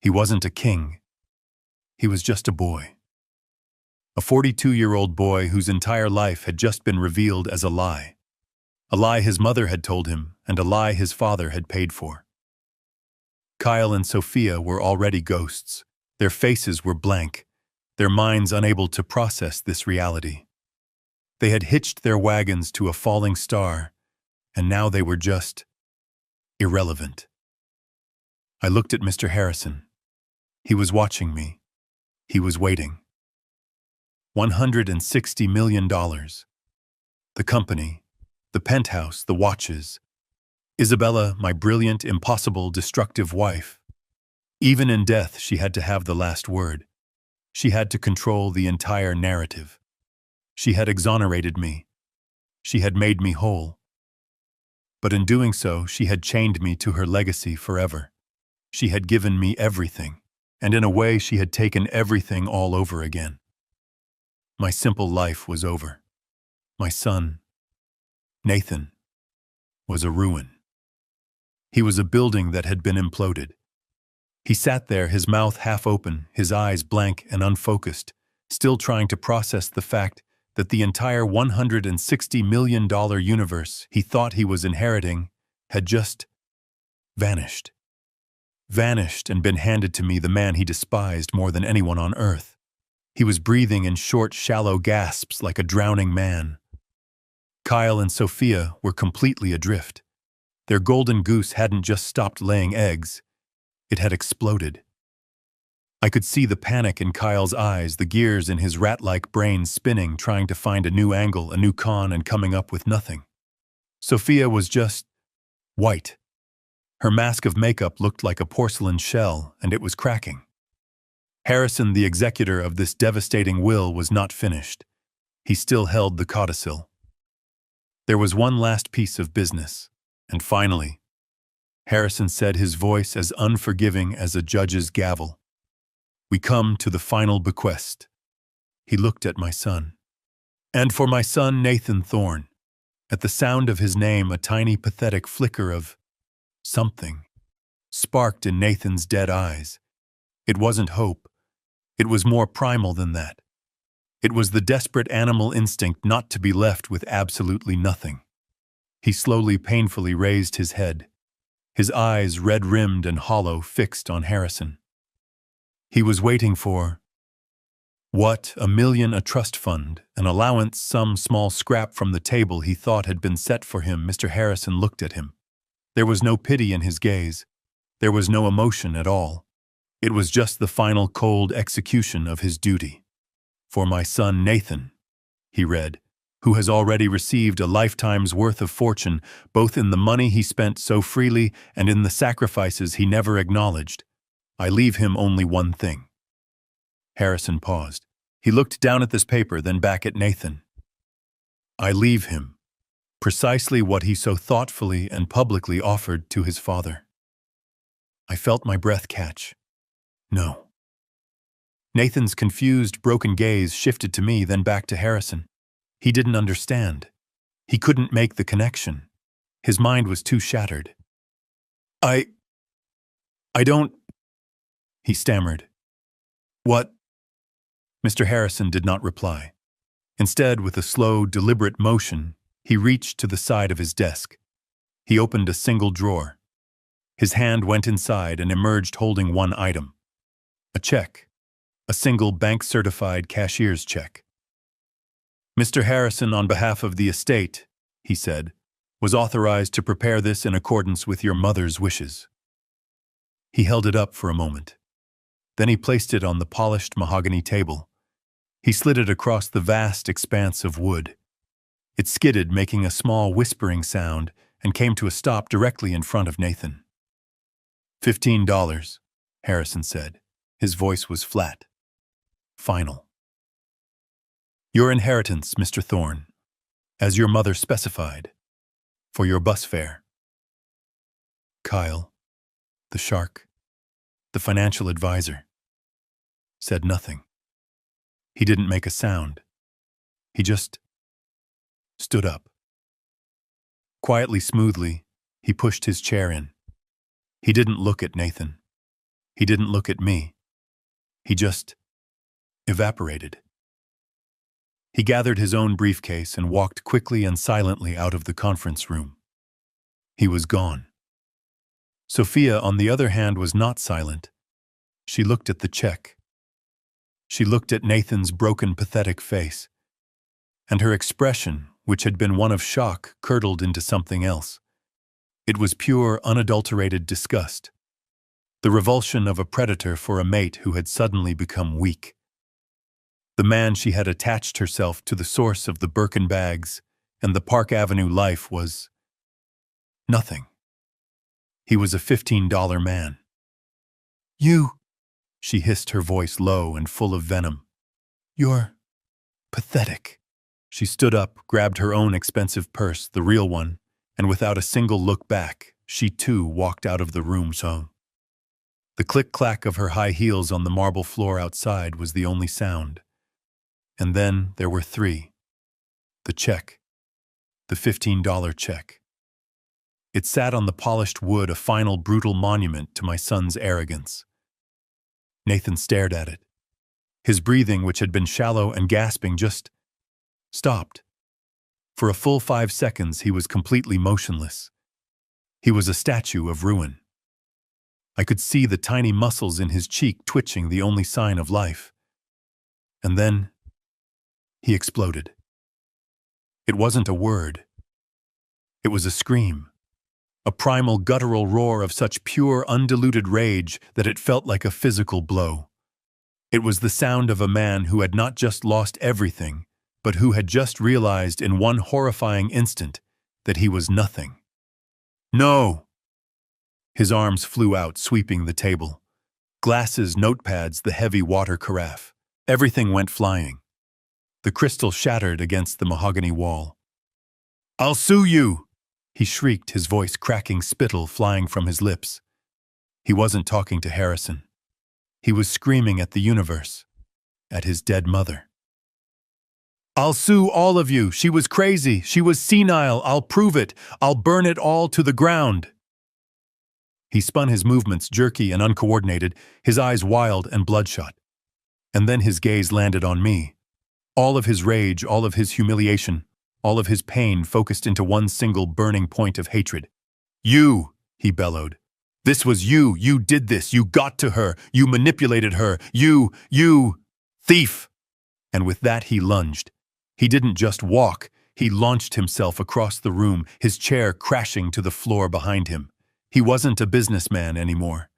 He wasn't a king. He was just a boy. A 42-year-old boy whose entire life had just been revealed as a lie. A lie his mother had told him, and a lie his father had paid for. Kyle and Sophia were already ghosts. Their faces were blank, their minds unable to process this reality. They had hitched their wagons to a falling star, and now they were just irrelevant. I looked at Mr. Harrison. He was watching me. He was waiting. $160 million. The company, the penthouse, the watches. Isabella, my brilliant, impossible, destructive wife. Even in death, she had to have the last word. She had to control the entire narrative. She had exonerated me. She had made me whole. But in doing so, she had chained me to her legacy forever. She had given me everything, and in a way she had taken everything all over again. My simple life was over. My son, Nathan, was a ruin. He was a building that had been imploded. He sat there, his mouth half open, his eyes blank and unfocused, still trying to process the fact that the entire $160 million universe he thought he was inheriting had just vanished. Vanished and been handed to me, the man he despised more than anyone on earth. He was breathing in short, shallow gasps like a drowning man. Kyle and Sophia were completely adrift. Their golden goose hadn't just stopped laying eggs, it had exploded. I could see the panic in Kyle's eyes, the gears in his rat-like brain spinning, trying to find a new angle, a new con, and coming up with nothing. Sophia was just white. Her mask of makeup looked like a porcelain shell, and it was cracking. Harrison, the executor of this devastating will, was not finished. He still held the codicil. There was one last piece of business, and finally, Harrison said, his voice as unforgiving as a judge's gavel, "We come to the final bequest." He looked at my son. "And for my son, Nathan Thorne." At the sound of his name, a tiny, pathetic flicker of something sparked in Nathan's dead eyes. It wasn't hope. It was more primal than that. It was the desperate animal instinct not to be left with absolutely nothing. He slowly, painfully raised his head, his eyes red-rimmed and hollow, fixed on Harrison. He was waiting for what? $1 million, a trust fund, an allowance, some small scrap from the table he thought had been set for him. Mr. Harrison looked at him. There was no pity in his gaze. There was no emotion at all. It was just the final cold execution of his duty. "For my son Nathan," he read, "who has already received a lifetime's worth of fortune, both in the money he spent so freely and in the sacrifices he never acknowledged. I leave him only one thing." Harrison paused. He looked down at this paper, then back at Nathan. "I leave him precisely what he so thoughtfully and publicly offered to his father." I felt my breath catch. No. Nathan's confused, broken gaze shifted to me, then back to Harrison. He didn't understand. He couldn't make the connection. His mind was too shattered. I don't," he stammered. "What?" Mr. Harrison did not reply. Instead, with a slow, deliberate motion, he reached to the side of his desk. He opened a single drawer. His hand went inside and emerged holding one item. A check. A single bank-certified cashier's check. "Mr. Harrison, on behalf of the estate," he said, "was authorized to prepare this in accordance with your mother's wishes." He held it up for a moment. Then he placed it on the polished mahogany table. He slid it across the vast expanse of wood. It skidded, making a small whispering sound, and came to a stop directly in front of Nathan. $15, Harrison said. His voice was flat. Final. "Your inheritance, Mr. Thorne, as your mother specified, for your bus fare." Kyle, the shark, the financial advisor, said nothing. He didn't make a sound. He just stood up. Quietly, smoothly, he pushed his chair in. He didn't look at Nathan. He didn't look at me. He just evaporated. He gathered his own briefcase and walked quickly and silently out of the conference room. He was gone. Sophia, on the other hand, was not silent. She looked at the check. She looked at Nathan's broken, pathetic face, and her expression, which had been one of shock, curdled into something else. It was pure, unadulterated disgust. The revulsion of a predator for a mate who had suddenly become weak. The man she had attached herself to, the source of the Birkin bags and the Park Avenue life, was nothing. He was a $15 man. "You," she hissed, her voice low and full of venom. "You're pathetic." She stood up, grabbed her own expensive purse, the real one, and without a single look back, she too walked out of the room. So the click-clack of her high heels on the marble floor outside was the only sound. And then there were three. The check. The $15 check. It sat on the polished wood, a final brutal monument to my son's arrogance. Nathan stared at it. His breathing, which had been shallow and gasping, just stopped. For a full 5 seconds, he was completely motionless. He was a statue of ruin. I could see the tiny muscles in his cheek twitching, the only sign of life. And then he exploded. It wasn't a word. It was a scream. A primal guttural roar of such pure, undiluted rage that it felt like a physical blow. It was the sound of a man who had not just lost everything, but who had just realized in one horrifying instant that he was nothing. No! His arms flew out, sweeping the table. Glasses, notepads, the heavy water carafe. Everything went flying. The crystal shattered against the mahogany wall. "I'll sue you!" he shrieked, his voice cracking, spittle flying from his lips. He wasn't talking to Harrison. He was screaming at the universe, at his dead mother. "I'll sue all of you. She was crazy. She was senile. I'll prove it. I'll burn it all to the ground." He spun, his movements jerky and uncoordinated, his eyes wild and bloodshot. And then his gaze landed on me. All of his rage, all of his humiliation, all of his pain focused into one single burning point of hatred. "You!" he bellowed. "This was you. You did this. You got to her. You manipulated her. You, thief!" And with that he lunged. He didn't just walk. He launched himself across the room, his chair crashing to the floor behind him. He wasn't a businessman anymore.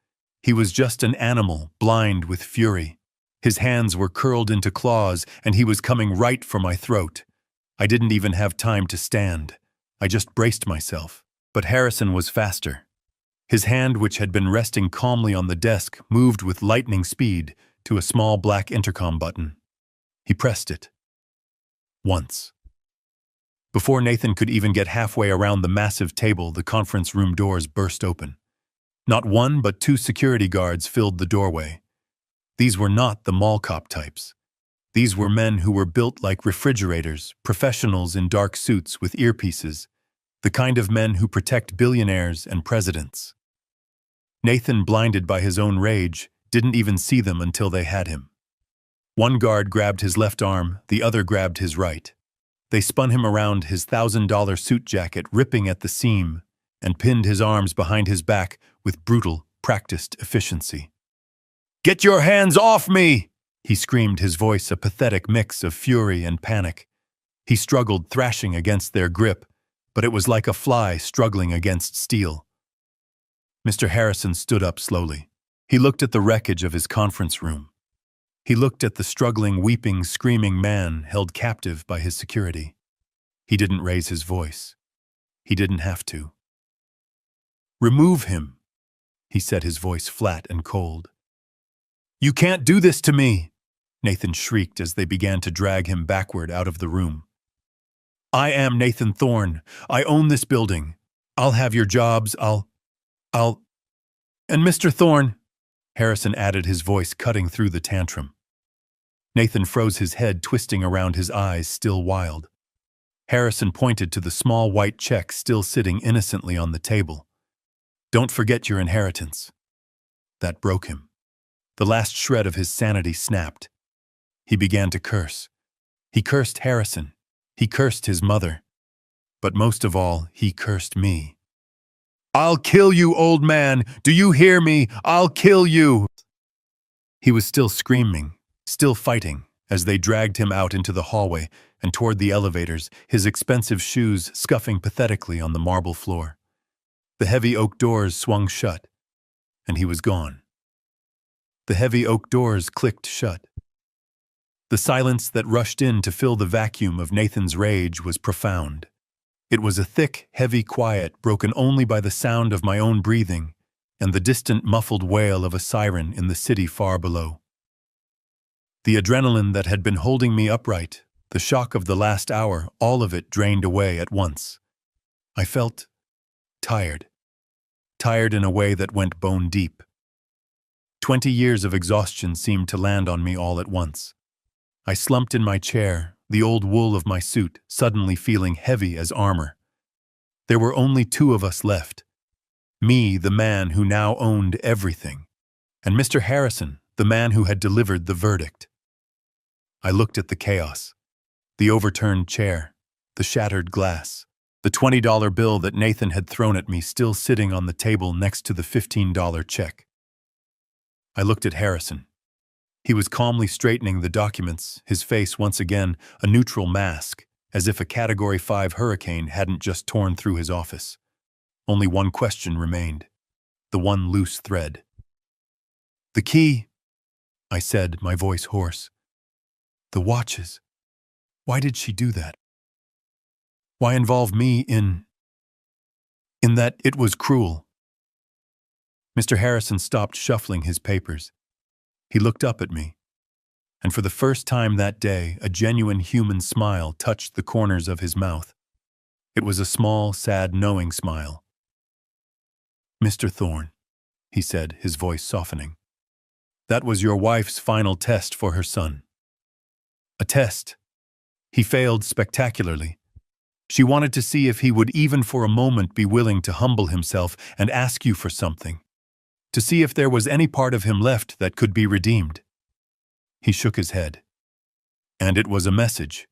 He was just an animal, blind with fury. His hands were curled into claws, and he was coming right for my throat. I didn't even have time to stand. I just braced myself. But Harrison was faster. His hand, which had been resting calmly on the desk, moved with lightning speed to a small black intercom button. He pressed it. Once. Before Nathan could even get halfway around the massive table, the conference room doors burst open. Not one, but 2 security guards filled the doorway. These were not the mall cop types. These were men who were built like refrigerators, professionals in dark suits with earpieces, the kind of men who protect billionaires and presidents. Nathan, blinded by his own rage, didn't even see them until they had him. One guard grabbed his left arm, the other grabbed his right. They spun him around his $1,000 suit jacket, ripping at the seam, and pinned his arms behind his back with brutal, practiced efficiency. "Get your hands off me!" he screamed, his voice a pathetic mix of fury and panic. He struggled, thrashing against their grip, but it was like a fly struggling against steel. Mr. Harrison stood up slowly. He looked at the wreckage of his conference room. He looked at the struggling, weeping, screaming man held captive by his security. He didn't raise his voice. He didn't have to. "Remove him," he said, his voice flat and cold. "You can't do this to me," Nathan shrieked as they began to drag him backward out of the room. "I am Nathan Thorne. I own this building. I'll have your jobs. I'll... And Mr. Thorne," Harrison added, his voice cutting through the tantrum. Nathan froze, his head twisting around, his eyes still wild. Harrison pointed to the small white check still sitting innocently on the table. "Don't forget your inheritance." That broke him. The last shred of his sanity snapped. He began to curse. He cursed Harrison. He cursed his mother. But most of all, he cursed me. "I'll kill you, old man! Do you hear me? I'll kill you!" He was still screaming, still fighting, as they dragged him out into the hallway and toward the elevators, his expensive shoes scuffing pathetically on the marble floor. The heavy oak doors swung shut, and he was gone. The heavy oak doors clicked shut. The silence that rushed in to fill the vacuum of Nathan's rage was profound. It was a thick, heavy quiet broken only by the sound of my own breathing and the distant muffled wail of a siren in the city far below. The adrenaline that had been holding me upright, the shock of the last hour, all of it drained away at once. I felt tired. Tired in a way that went bone deep. 20 years of exhaustion seemed to land on me all at once. I slumped in my chair, the old wool of my suit suddenly feeling heavy as armor. There were only 2 of us left. Me, the man who now owned everything, and Mr. Harrison, the man who had delivered the verdict. I looked at the chaos. The overturned chair, the shattered glass, the $20 bill that Nathan had thrown at me still sitting on the table next to the $15 check. I looked at Harrison. He was calmly straightening the documents, his face once again a neutral mask, as if a Category 5 hurricane hadn't just torn through his office. Only one question remained, the one loose thread. "The key," I said, my voice hoarse. "The watches. Why did she do that? Why involve me in that? It was cruel." Mr. Harrison stopped shuffling his papers. He looked up at me, and for the first time that day, a genuine human smile touched the corners of his mouth. It was a small, sad, knowing smile. "Mr. Thorne," he said, his voice softening, "that was your wife's final test for her son. A test. He failed spectacularly. She wanted to see if he would even for a moment be willing to humble himself and ask you for something, to see if there was any part of him left that could be redeemed." He shook his head. "And it was a message.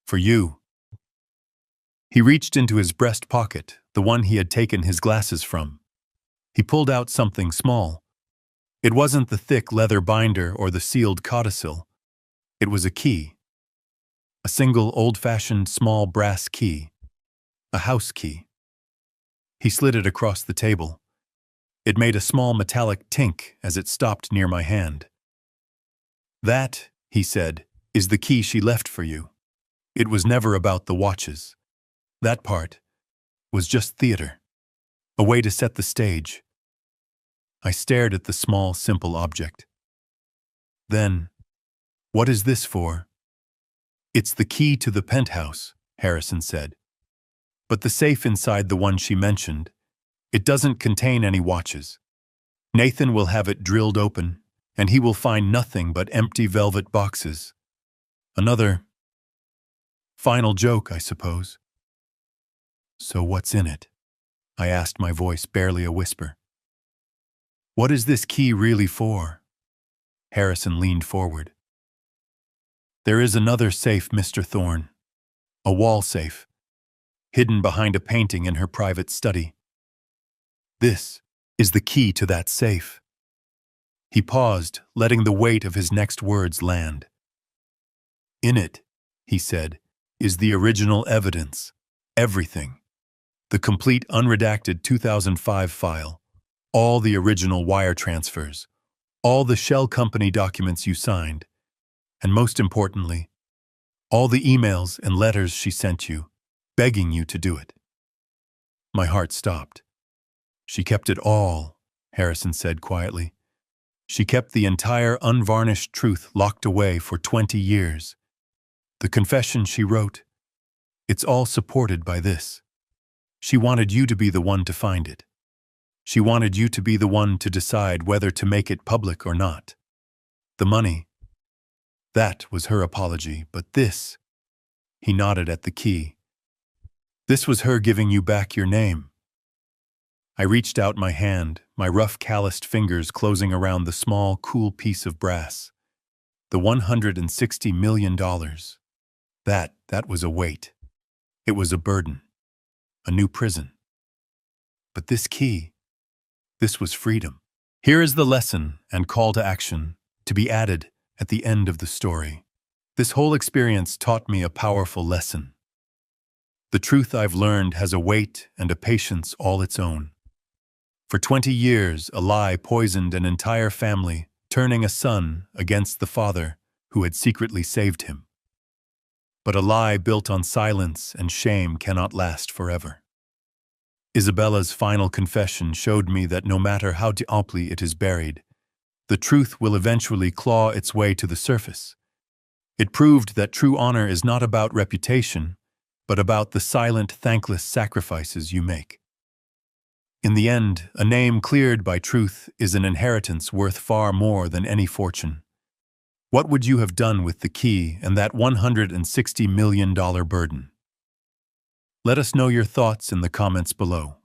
For you." He reached into his breast pocket, the one he had taken his glasses from. He pulled out something small. It wasn't the thick leather binder or the sealed codicil. It was a key. A single old-fashioned small brass key. A house key. He slid it across the table. It made a small metallic tink as it stopped near my hand. "That," he said, "is the key she left for you. It was never about the watches. That part was just theater. A way to set the stage." I stared at the small, simple object. "Then, what is this for?" "It's the key to the penthouse," Harrison said. "But the safe inside the one she mentioned, it doesn't contain any watches. Nathan will have it drilled open, and he will find nothing but empty velvet boxes. Another final joke, I suppose." "So what's in it?" I asked, my voice barely a whisper. "What is this key really for?" Harrison leaned forward. "There is another safe, Mr. Thorne. A wall safe, hidden behind a painting in her private study. This is the key to that safe." He paused, letting the weight of his next words land. "In it," he said, "is the original evidence. Everything. The complete unredacted 2005 file. All the original wire transfers. All the shell company documents you signed. And most importantly, all the emails and letters she sent you, begging you to do it." My heart stopped. "She kept it all," Harrison said quietly. "She kept the entire unvarnished truth locked away for 20 years. The confession she wrote, it's all supported by this. She wanted you to be the one to find it. She wanted you to be the one to decide whether to make it public or not. The money, that was her apology, but this," he nodded at the key, "this was her giving you back your name." I reached out my hand, my rough calloused fingers closing around the small, cool piece of brass. The $160 million. That was a weight. It was a burden. A new prison. But this key, this was freedom. Here is the lesson and call to action to be added at the end of the story. This whole experience taught me a powerful lesson. The truth I've learned has a weight and a patience all its own. For 20 years, a lie poisoned an entire family, turning a son against the father who had secretly saved him. But a lie built on silence and shame cannot last forever. Isabella's final confession showed me that no matter how deeply it is buried, the truth will eventually claw its way to the surface. It proved that true honor is not about reputation, but about the silent, thankless sacrifices you make. In the end, a name cleared by truth is an inheritance worth far more than any fortune. What would you have done with the key and that $160 million burden? Let us know your thoughts in the comments below.